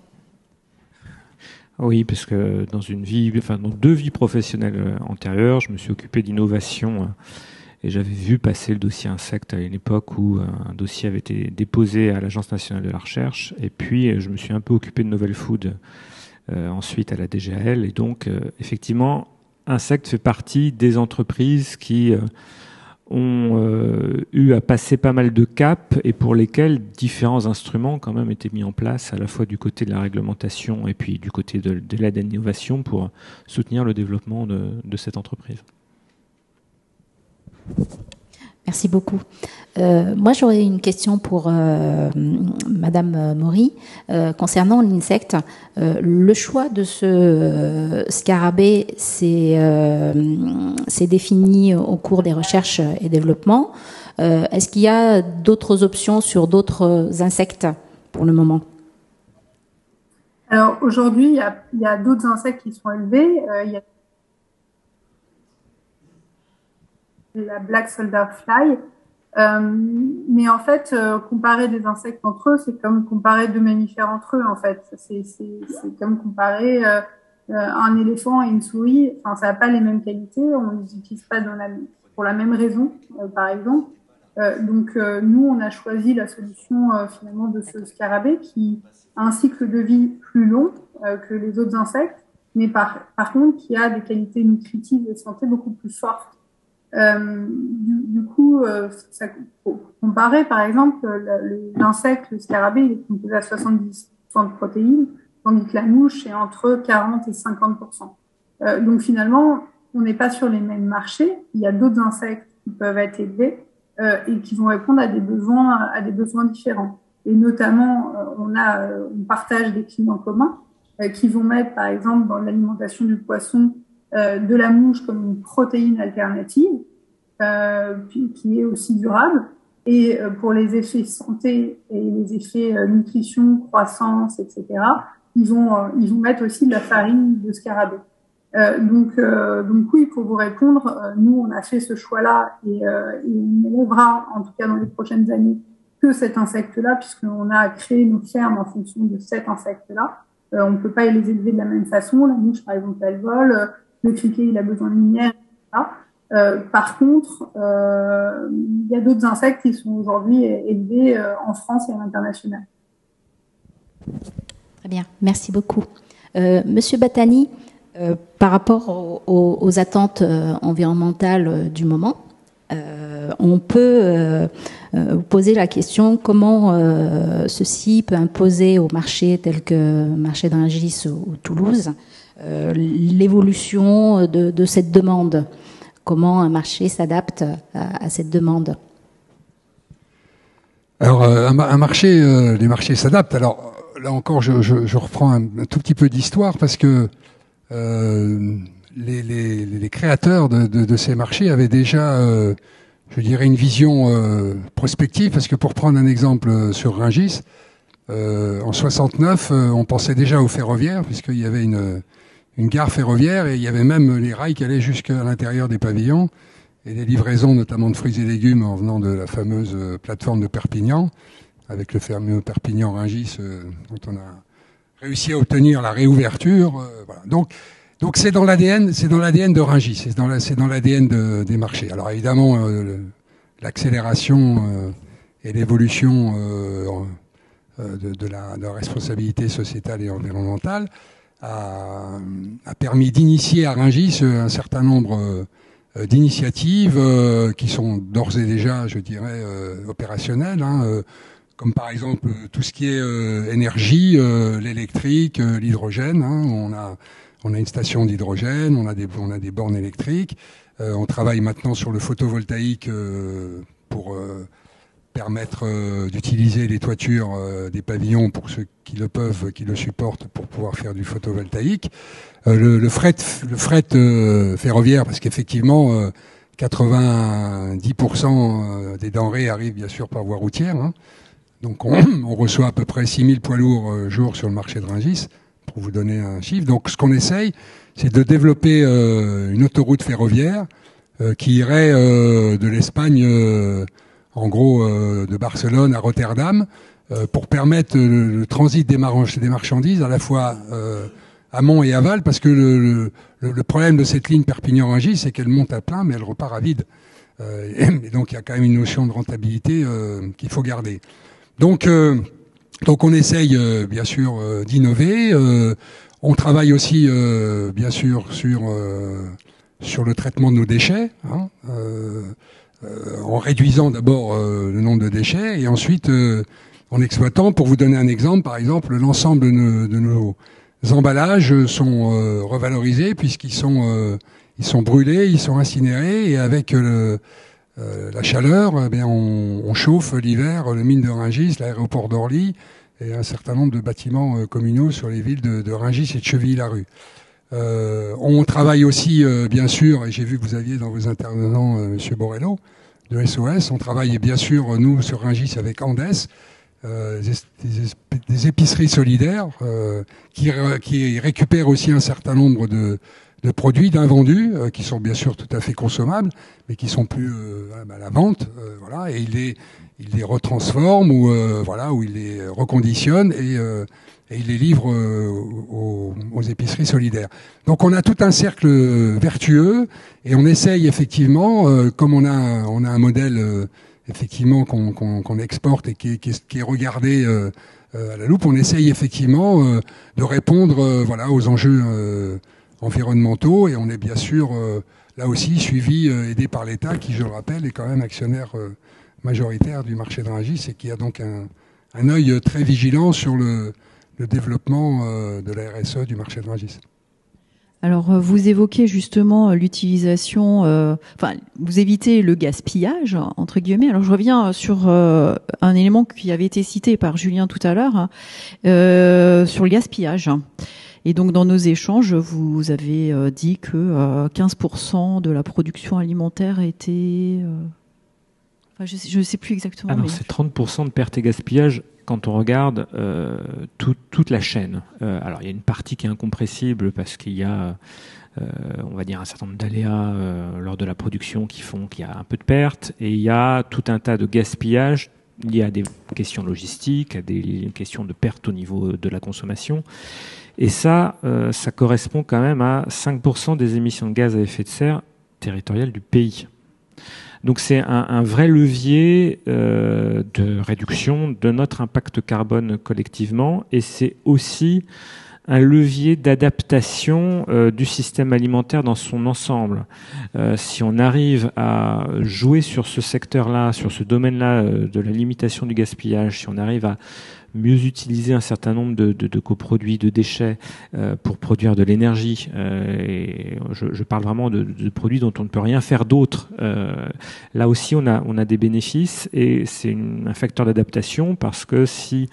Oui, parce que dans deux vies professionnelles antérieures, je me suis occupé d'innovation et j'avais vu passer le dossier Insect à une époque où un dossier avait été déposé à l'Agence nationale de la recherche, et puis je me suis un peu occupé de Novel Food ensuite à la DGAL, et donc effectivement, Insect fait partie des entreprises qui ont eu à passer pas mal de caps et pour lesquels différents instruments quand même étaient mis en place, à la fois du côté de la réglementation et puis du côté de l'aide à l'innovation pour soutenir le développement de cette entreprise. Merci beaucoup. Moi, j'aurais une question pour Madame Maury concernant l'insecte. Le choix de ce scarabée s'est défini au cours des recherches et développements. Est-ce qu'il y a d'autres options sur d'autres insectes pour le moment? Alors aujourd'hui, il y a d'autres insectes qui sont élevés. Il y a la Black Soldier Fly. Mais en fait, comparer des insectes entre eux, c'est comme comparer deux mammifères entre eux, en fait. C'est comme comparer un éléphant et une souris. Enfin, ça n'a pas les mêmes qualités. On ne les utilise pas pour la même raison, par exemple. Donc, nous, on a choisi la solution finalement de ce scarabée qui a un cycle de vie plus long que les autres insectes, mais par contre, qui a des qualités nutritives et de santé beaucoup plus fortes. Du coup, pour comparer, par exemple, l'insecte, le scarabée, il est composé à 70% de protéines, tandis que la mouche est entre 40 et 50%. Donc finalement, on n'est pas sur les mêmes marchés. Il y a d'autres insectes qui peuvent être élevés et qui vont répondre à des besoins différents. Et notamment, on partage des clients communs qui vont mettre, par exemple, dans l'alimentation du poisson, de la mouche comme une protéine alternative qui est aussi durable, et pour les effets santé et les effets nutrition, croissance, etc., ils vont mettre aussi de la farine de scarabée. Donc oui, pour vous répondre, nous on a fait ce choix-là et on élèvera en tout cas dans les prochaines années que cet insecte-là, puisqu'on a créé nos fermes en fonction de cet insecte-là. On ne peut pas les élever de la même façon. La mouche, par exemple, elle vole. Le criquet, il a besoin de lumière, etc. Par contre, il y a d'autres insectes qui sont aujourd'hui élevés en France et à l'international. Très bien, merci beaucoup. Monsieur Battani, par rapport aux attentes environnementales du moment, on peut vous poser la question comment ceci peut imposer aux marchés tels que le marché de Rungis ou Toulouse l'évolution de cette demande. Comment un marché s'adapte à cette demande? Alors, les marchés s'adaptent. Alors, là encore, je reprends un tout petit peu d'histoire parce que les créateurs de ces marchés avaient déjà, je dirais, une vision prospective, parce que pour prendre un exemple sur Rungis, en 69, on pensait déjà au ferroviaire, puisqu'il y avait une gare ferroviaire, et il y avait même les rails qui allaient jusqu'à l'intérieur des pavillons, et les livraisons notamment de fruits et légumes en venant de la fameuse plateforme de Perpignan, avec le fameux Perpignan-Rungis, dont on a réussi à obtenir la réouverture. Voilà. Donc c'est dans l'ADN de Rungis, c'est dans l'ADN des marchés. Alors évidemment, l'accélération et l'évolution de la responsabilité sociétale et environnementale a permis d'initier à Rungis un certain nombre d'initiatives qui sont d'ores et déjà, je dirais, opérationnelles, comme par exemple tout ce qui est énergie, l'électrique, l'hydrogène. On a une station d'hydrogène, on a des bornes électriques. On travaille maintenant sur le photovoltaïque pour permettre d'utiliser les toitures des pavillons pour ceux qui le peuvent, qui le supportent, pour pouvoir faire du photovoltaïque. Le fret ferroviaire, parce qu'effectivement 90% des denrées arrivent bien sûr par voie routière. Hein. Donc on reçoit à peu près 6000 poids lourds jour sur le marché de Rungis, pour vous donner un chiffre. Donc ce qu'on essaye, c'est de développer une autoroute ferroviaire qui irait de l'Espagne, en gros de Barcelone à Rotterdam, pour permettre le transit des marchandises à la fois amont et aval, parce que le problème de cette ligne Perpignan-Rungis, c'est qu'elle monte à plein, mais elle repart à vide. Et donc il y a quand même une notion de rentabilité qu'il faut garder. Donc on essaye bien sûr d'innover. On travaille aussi bien sûr sur le traitement de nos déchets, hein, en réduisant d'abord le nombre de déchets et ensuite en exploitant. Pour vous donner un exemple, par exemple, l'ensemble de nos emballages sont revalorisés puisqu'ils sont brûlés, ils sont incinérés, et avec la chaleur, on chauffe l'hiver le mine de Rungis, l'aéroport d'Orly et un certain nombre de bâtiments communaux sur les villes de Rungis et de Chevilly-Larue. On travaille aussi, bien sûr, et j'ai vu que vous aviez dans vos intervenants Monsieur Borrello de SOS, on travaille bien sûr, nous, sur Rungis avec Andes, des épiceries solidaires qui récupèrent aussi un certain nombre de produits d'invendus qui sont bien sûr tout à fait consommables, mais qui sont plus à la vente, voilà, et il les retransforme ou il les reconditionne et il les livre aux épiceries solidaires. Donc on a tout un cercle vertueux et on essaye effectivement, comme on a un modèle effectivement qu'on exporte et qui est regardé à la loupe, on essaye effectivement de répondre aux enjeux environnementaux, et on est bien sûr là aussi suivi, aidé par l'État qui, je le rappelle, est quand même actionnaire majoritaire du marché de Rungis et qui a donc un œil très vigilant sur le développement de la RSE du marché de Rungis. Alors, vous évoquez justement l'utilisation, vous évitez le gaspillage, entre guillemets. Alors, je reviens sur un élément qui avait été cité par Julien tout à l'heure, sur le gaspillage. Et donc, dans nos échanges, vous avez dit que 15% de la production alimentaire était... je ne sais plus exactement. Alors, c'est 30% de perte et gaspillage quand on regarde toute la chaîne. Alors, il y a une partie qui est incompressible parce qu'il y a, on va dire, un certain nombre d'aléas lors de la production qui font qu'il y a un peu de perte. Et il y a tout un tas de gaspillage liés à des questions logistiques, à des questions de perte au niveau de la consommation. Et ça correspond quand même à 5% des émissions de gaz à effet de serre territoriales du pays. Donc c'est un vrai levier de réduction de notre impact carbone collectivement, et c'est aussi un levier d'adaptation du système alimentaire dans son ensemble. Si on arrive à jouer sur ce secteur-là, sur ce domaine-là de la limitation du gaspillage, si on arrive à mieux utiliser un certain nombre de coproduits, de déchets pour produire de l'énergie. Et je parle vraiment de produits dont on ne peut rien faire d'autre. Là aussi, on a des bénéfices, et c'est un facteur d'adaptation, parce que si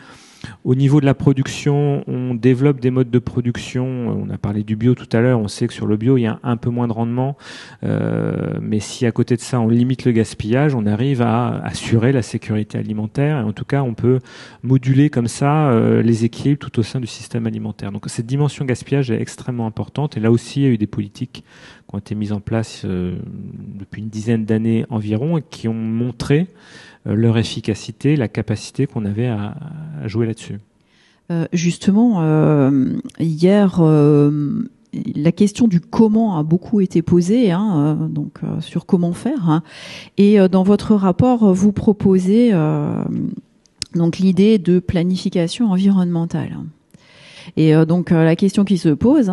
au niveau de la production, on développe des modes de production. On a parlé du bio tout à l'heure. On sait que sur le bio, il y a un peu moins de rendement. Mais si à côté de ça, on limite le gaspillage, on arrive à assurer la sécurité alimentaire. Et en tout cas, on peut moduler comme ça les équilibres tout au sein du système alimentaire. Donc cette dimension gaspillage est extrêmement importante. Et là aussi, il y a eu des politiques qui ont été mises en place depuis une dizaine d'années environ et qui ont montré leur efficacité, la capacité qu'on avait à jouer là-dessus. Justement, hier, la question du comment a beaucoup été posée, sur comment faire. Hein, et dans votre rapport, vous proposez donc l'idée de planification environnementale. Et donc la question qui se pose,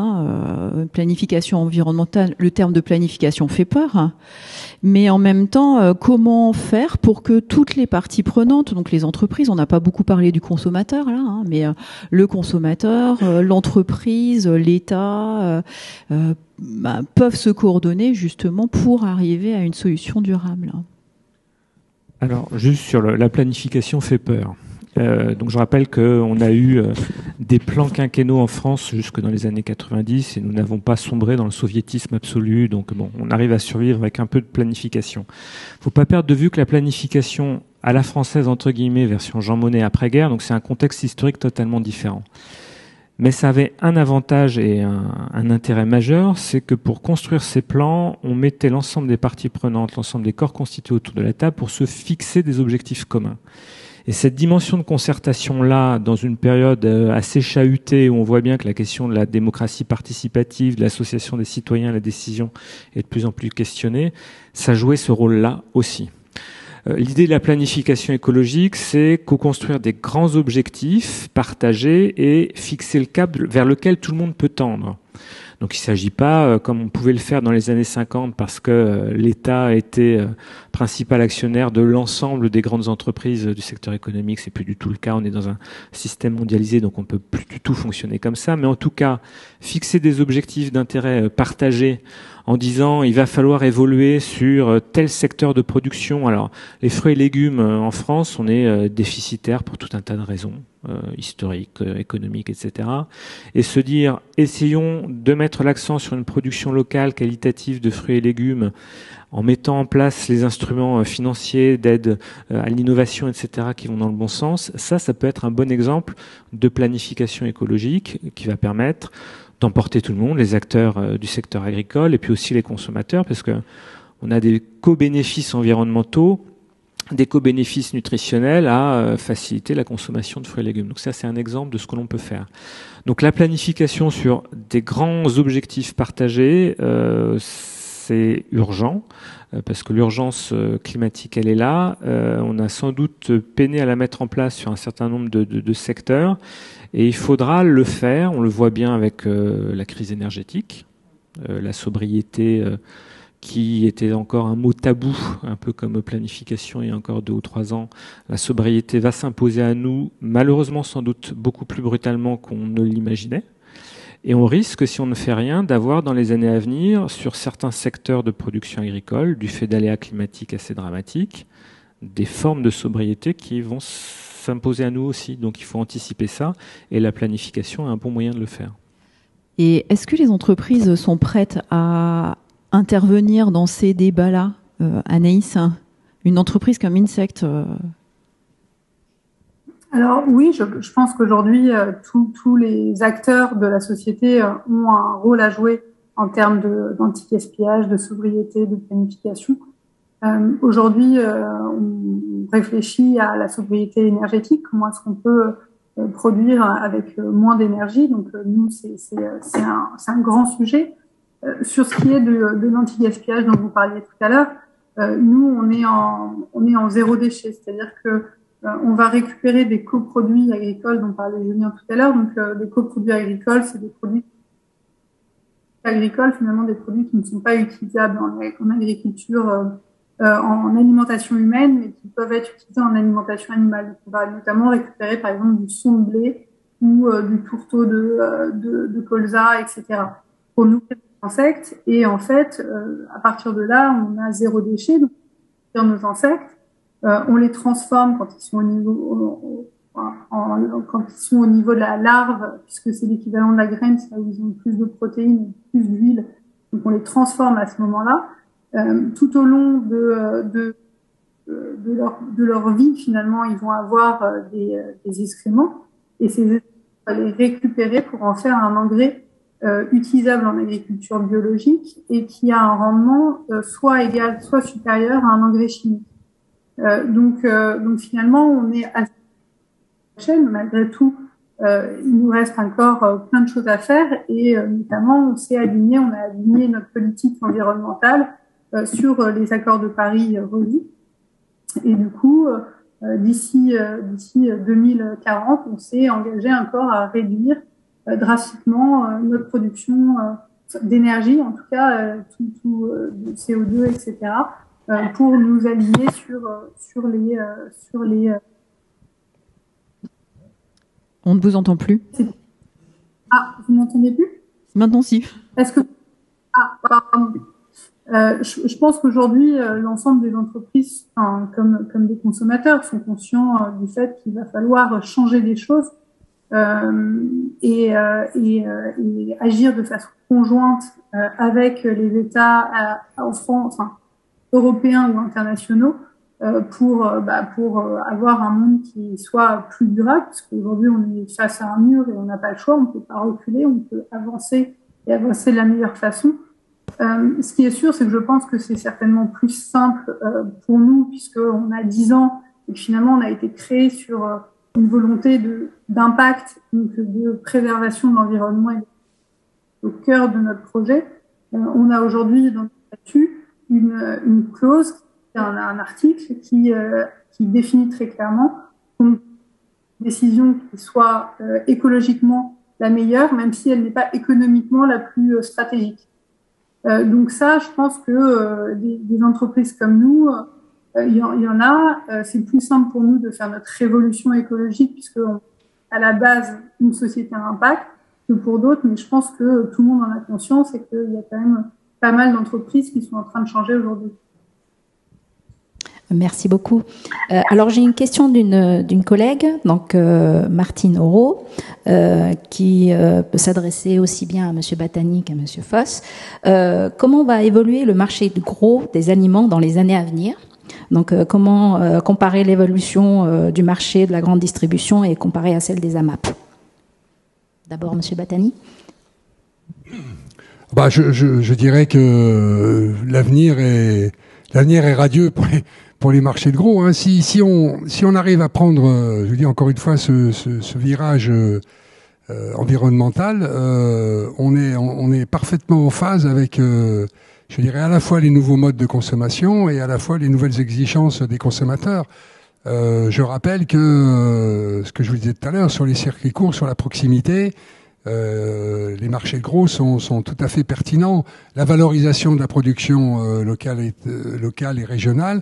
planification environnementale, le terme de planification fait peur, hein, mais en même temps, comment faire pour que toutes les parties prenantes, donc les entreprises, on n'a pas beaucoup parlé du consommateur là, hein, mais le consommateur, l'entreprise, l'État, peuvent se coordonner justement pour arriver à une solution durable. Alors, juste sur la planification fait peur. Donc je rappelle qu'on a eu des plans quinquennaux en France jusque dans les années 90 et nous n'avons pas sombré dans le soviétisme absolu. Donc bon, on arrive à survivre avec un peu de planification. Faut pas perdre de vue que la planification à la française, entre guillemets, version Jean Monnet après-guerre, donc c'est un contexte historique totalement différent. Mais ça avait un avantage et un intérêt majeur, c'est que pour construire ces plans, on mettait l'ensemble des parties prenantes, l'ensemble des corps constitués autour de la table pour se fixer des objectifs communs. Et cette dimension de concertation-là, dans une période assez chahutée, où on voit bien que la question de la démocratie participative, de l'association des citoyens à la décision est de plus en plus questionnée, ça jouait ce rôle-là aussi. L'idée de la planification écologique, c'est co-construire des grands objectifs partagés et fixer le cap vers lequel tout le monde peut tendre. Donc il ne s'agit pas, comme on pouvait le faire dans les années 50, parce que l'État était principal actionnaire de l'ensemble des grandes entreprises du secteur économique. C'est plus du tout le cas. On est dans un système mondialisé, donc on ne peut plus du tout fonctionner comme ça. Mais en tout cas, fixer des objectifs d'intérêt partagés en disant il va falloir évoluer sur tel secteur de production. Alors, les fruits et légumes en France, on est déficitaire pour tout un tas de raisons. Historique, économique, etc. Et se dire, essayons de mettre l'accent sur une production locale qualitative de fruits et légumes en mettant en place les instruments financiers d'aide à l'innovation, etc., qui vont dans le bon sens. Ça peut être un bon exemple de planification écologique qui va permettre d'emporter tout le monde, les acteurs du secteur agricole et puis aussi les consommateurs, parce que on a des co-bénéfices environnementaux, des co-bénéfices nutritionnels à faciliter la consommation de fruits et légumes. Donc ça, c'est un exemple de ce que l'on peut faire. Donc la planification sur des grands objectifs partagés, c'est urgent, parce que l'urgence climatique, elle est là. On a sans doute peiné à la mettre en place sur un certain nombre de secteurs, et il faudra le faire. On le voit bien avec la crise énergétique, la sobriété qui était encore un mot tabou, un peu comme planification il y a encore 2 ou 3 ans. La sobriété va s'imposer à nous, malheureusement sans doute beaucoup plus brutalement qu'on ne l'imaginait. Et on risque, si on ne fait rien, d'avoir dans les années à venir, sur certains secteurs de production agricole, du fait d'aléas climatiques assez dramatiques, des formes de sobriété qui vont s'imposer à nous aussi. Donc il faut anticiper ça, et la planification est un bon moyen de le faire. Et est-ce que les entreprises sont prêtes à intervenir dans ces débats-là, Anaïs? Une entreprise comme Insect Alors oui, je pense qu'aujourd'hui, tous les acteurs de la société ont un rôle à jouer en termes d'anti-gaspillage, de sobriété, de planification. Aujourd'hui, on réfléchit à la sobriété énergétique, comment est-ce qu'on peut produire avec moins d'énergie. Donc nous, c'est un grand sujet. Sur ce qui est de l'anti-gaspillage dont vous parliez tout à l'heure, nous, on est en zéro déchet, c'est-à-dire que on va récupérer des coproduits agricoles dont parlait Julien tout à l'heure. Donc, les coproduits agricoles, c'est des produits agricoles, finalement, des produits qui ne sont pas utilisables en agriculture, en alimentation humaine, mais qui peuvent être utilisés en alimentation animale. Donc, on va notamment récupérer, par exemple, du son de blé ou du tourteau de colza, etc. pour nourrir les insectes. Et en fait, à partir de là, on a zéro déchet. Donc, sur nos insectes, on les transforme quand ils sont quand ils sont au niveau de la larve, puisque c'est l'équivalent de la graine, c'est là où ils ont plus de protéines, plus d'huile. Donc on les transforme à ce moment-là. Tout au long de leur vie, finalement, ils vont avoir des excréments, et ces excréments, on va les récupérer pour en faire un engrais utilisable en agriculture biologique et qui a un rendement soit égal, soit supérieur à un engrais chimique. Donc finalement, on est à cette chaîne. Malgré tout, il nous reste encore plein de choses à faire, et notamment, on a aligné notre politique environnementale sur les accords de Paris revus. Et du coup, d'ici 2040, on s'est engagé encore à réduire drastiquement notre production d'énergie, en tout cas tout de CO2, etc., pour nous aligner sur les On ne vous entend plus. Ah, vous m'entendez plus? Maintenant, si. Est-ce que pardon. Je pense qu'aujourd'hui, l'ensemble des entreprises, enfin, comme des consommateurs, sont conscients du fait qu'il va falloir changer des choses et agir de façon conjointe avec les États en France, enfin, européens ou internationaux, pour avoir un monde qui soit plus durable, parce qu'aujourd'hui on est face à un mur et on n'a pas le choix, on ne peut pas reculer, on peut avancer et avancer de la meilleure façon. Ce qui est sûr, c'est que je pense que c'est certainement plus simple pour nous, puisqu'on a 10 ans et que finalement on a été créé sur une volonté d'impact, donc de préservation de l'environnement et au cœur de notre projet. On a aujourd'hui dans le statut une clause, un article qui définit très clairement une décision qui soit écologiquement la meilleure, même si elle n'est pas économiquement la plus stratégique. Donc ça, je pense que des entreprises comme nous, il y en a. C'est plus simple pour nous de faire notre révolution écologique puisqu'on à la base une société à impact que pour d'autres. Mais je pense que tout le monde en a conscience et qu'il y a quand même pas mal d'entreprises qui sont en train de changer aujourd'hui. Merci beaucoup. Alors j'ai une question d'une collègue, donc Martine Auro, qui peut s'adresser aussi bien à Monsieur Battani qu'à Monsieur Foss. Comment va évoluer le marché de gros des aliments dans les années à venir? Donc comment comparer l'évolution du marché de la grande distribution et comparer à celle des AMAP? D'abord Monsieur Battani. Je dirais que l'avenir est radieux pour les marchés de gros. Hein. Si on arrive à prendre, je dis encore une fois, ce virage environnemental, on est parfaitement en phase avec, je dirais, à la fois les nouveaux modes de consommation et à la fois les nouvelles exigences des consommateurs. Je rappelle que ce que je vous disais tout à l'heure sur les circuits courts, sur la proximité, les marchés de gros sont tout à fait pertinents. La valorisation de la production locale et régionale,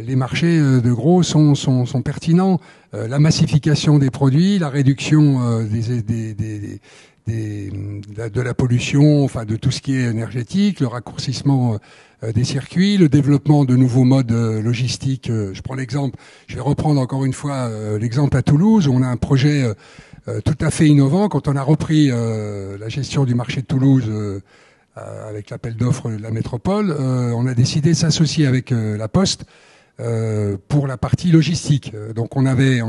les marchés de gros sont pertinents. La massification des produits, la réduction de la pollution, enfin de tout ce qui est énergétique, le raccourcissement des circuits, le développement de nouveaux modes logistiques. Je prends l'exemple, je vais reprendre encore une fois l'exemple à Toulouse, où on a un projet tout à fait innovant. Quand on a repris la gestion du marché de Toulouse avec l'appel d'offres de la métropole, on a décidé de s'associer avec la Poste pour la partie logistique. Donc on avait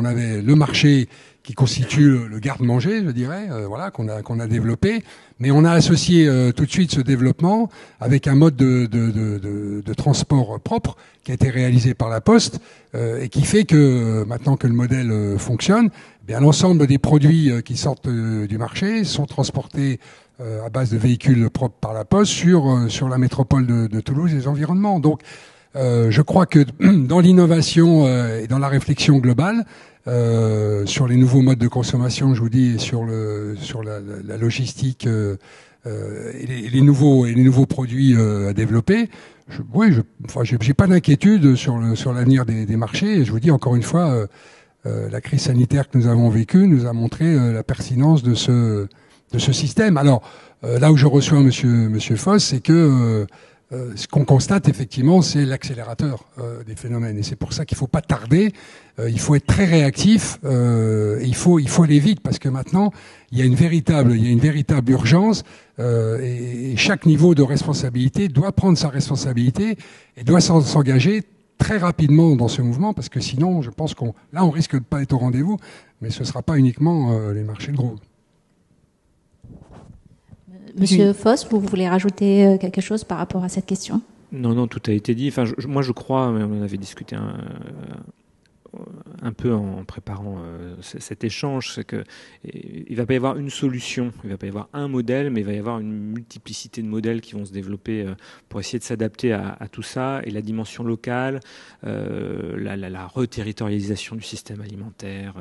le marché qui constitue le garde-manger, je dirais, qu'on a développé, mais on a associé tout de suite ce développement avec un mode de transport propre qui a été réalisé par la Poste et qui fait que maintenant que le modèle fonctionne, eh bien l'ensemble des produits qui sortent du marché sont transportés à base de véhicules propres par la Poste sur la métropole de Toulouse et les environnements. Donc je crois que dans l'innovation et dans la réflexion globale sur les nouveaux modes de consommation, je vous dis, sur la logistique et les nouveaux produits à développer, j'ai pas d'inquiétude sur l'avenir des marchés. Et je vous dis encore une fois, la crise sanitaire que nous avons vécue nous a montré la pertinence de ce système. Alors là où je reçois Monsieur Foss, c'est que ce qu'on constate effectivement, c'est l'accélérateur des phénomènes, et c'est pour ça qu'il faut pas tarder. Il faut être très réactif. Et il faut aller vite, parce que maintenant il y a une véritable urgence, et chaque niveau de responsabilité doit prendre sa responsabilité et doit s'engager très rapidement dans ce mouvement, parce que sinon, je pense qu'on risque de pas être au rendez-vous, mais ce sera pas uniquement les marchés de gros. Monsieur Foss, vous voulez rajouter quelque chose par rapport à cette question? Non, tout a été dit. Enfin, moi, je crois, mais on en avait discuté un peu en préparant cet échange, c'est que il va pas y avoir une solution, il va pas y avoir un modèle, mais il va y avoir une multiplicité de modèles qui vont se développer pour essayer de s'adapter à tout ça, et la dimension locale, la reterritorialisation du système alimentaire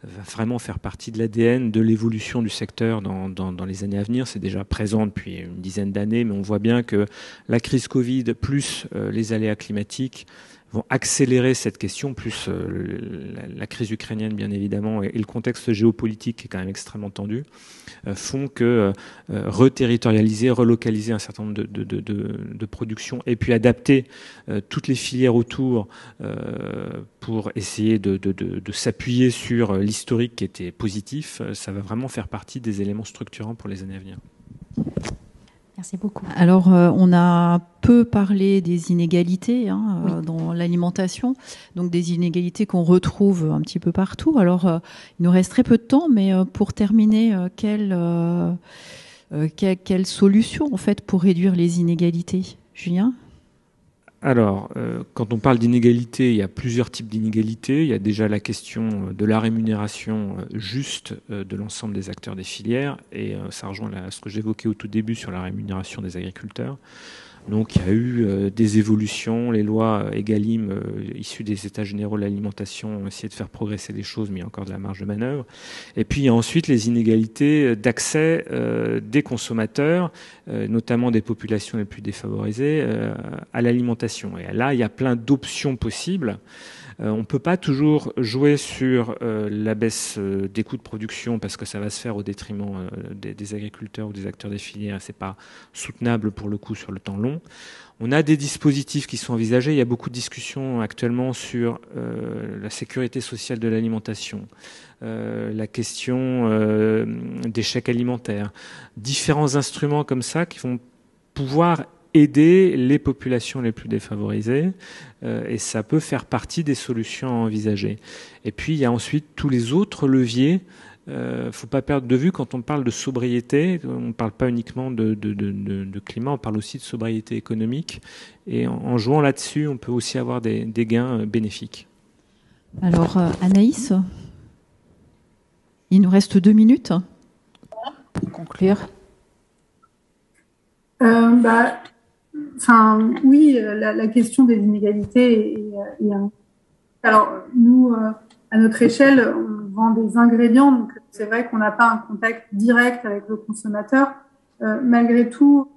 va vraiment faire partie de l'ADN de l'évolution du secteur dans les années à venir. C'est déjà présent depuis une dizaine d'années, mais on voit bien que la crise Covid plus les aléas climatiques vont accélérer cette question, plus la crise ukrainienne bien évidemment et le contexte géopolitique qui est quand même extrêmement tendu, font que reterritorialiser, relocaliser un certain nombre de productions et puis adapter toutes les filières autour pour essayer de s'appuyer sur l'historique qui était positif, ça va vraiment faire partie des éléments structurants pour les années à venir. Merci beaucoup. Alors, on a peu parlé des inégalités dans l'alimentation, donc des inégalités qu'on retrouve un petit peu partout. Alors, il nous reste très peu de temps, mais pour terminer, quelle solution en fait pour réduire les inégalités, Julien ? Alors, quand on parle d'inégalité, il y a plusieurs types d'inégalités. Il y a déjà la question de la rémunération juste de l'ensemble des acteurs des filières, et ça rejoint ce que j'évoquais au tout début sur la rémunération des agriculteurs. Donc il y a eu des évolutions, les lois Egalim issues des États généraux de l'alimentation ont essayé de faire progresser les choses, mais il y a encore de la marge de manœuvre. Et puis il y a ensuite les inégalités d'accès des consommateurs, notamment des populations les plus défavorisées, à l'alimentation. Et là, il y a plein d'options possibles. On ne peut pas toujours jouer sur la baisse des coûts de production parce que ça va se faire au détriment des agriculteurs ou des acteurs des filières. Ce n'est pas soutenable pour le coup sur le temps long. On a des dispositifs qui sont envisagés. Il y a beaucoup de discussions actuellement sur la sécurité sociale de l'alimentation, la question des chèques alimentaires, différents instruments comme ça qui vont pouvoir aider les populations les plus défavorisées, et ça peut faire partie des solutions à envisager. Et puis il y a ensuite tous les autres leviers. Faut pas perdre de vue quand on parle de sobriété, on ne parle pas uniquement de climat, on parle aussi de sobriété économique, et en jouant là-dessus, on peut aussi avoir des gains bénéfiques. Alors Anaïs, il nous reste 2 minutes pour conclure. Oui, la question des inégalités est alors nous, à notre échelle, on vend des ingrédients, donc c'est vrai qu'on n'a pas un contact direct avec le consommateur. Malgré tout,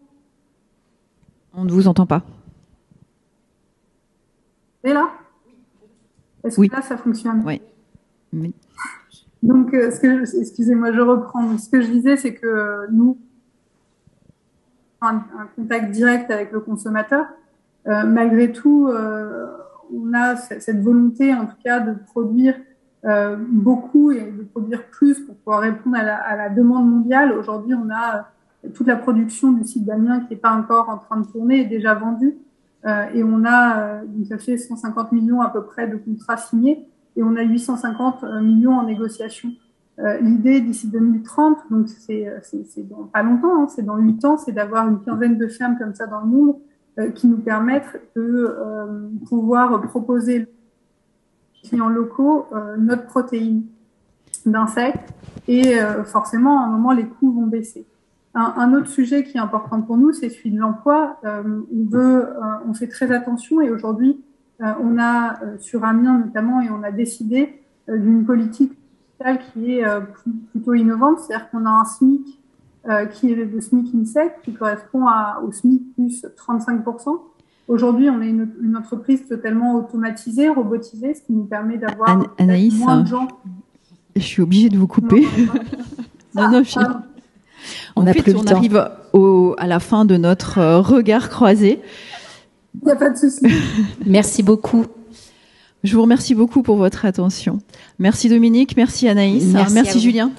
on ne vous entend pas. Et là, est-ce que là ça fonctionne? Oui. Mais... Donc, excusez-moi, je reprends. Donc, ce que je disais, c'est que nous un contact direct avec le consommateur. Malgré tout, on a cette volonté, en tout cas, de produire beaucoup et de produire plus pour pouvoir répondre à la demande mondiale. Aujourd'hui, on a toute la production du site d'Amiens qui n'est pas encore en train de tourner, est déjà vendue. Et on a, ça fait 150 millions à peu près de contrats signés et on a 850 millions en négociation. L'idée d'ici 2030, donc c'est dans pas longtemps, hein, c'est dans 8 ans, c'est d'avoir une quinzaine de fermes comme ça dans le monde qui nous permettent de pouvoir proposer aux clients locaux notre protéine d'insectes et forcément à un moment les coûts vont baisser. Un autre sujet qui est important pour nous, c'est celui de l'emploi. On fait très attention et aujourd'hui on a sur Amiens notamment et on a décidé d'une politique qui est plutôt innovante, c'est-à-dire qu'on a un SMIC qui est le SMIC INSEC qui correspond au SMIC plus 35%. Aujourd'hui, on est une entreprise totalement automatisée, robotisée, ce qui nous permet d'avoir Anaïs, moins de gens. Je suis obligée de vous couper. Non, on arrive à la fin de notre regard croisé. Il n'y a pas de souci. Merci beaucoup. Je vous remercie beaucoup pour votre attention. Merci Dominique, merci Anaïs, merci Julien.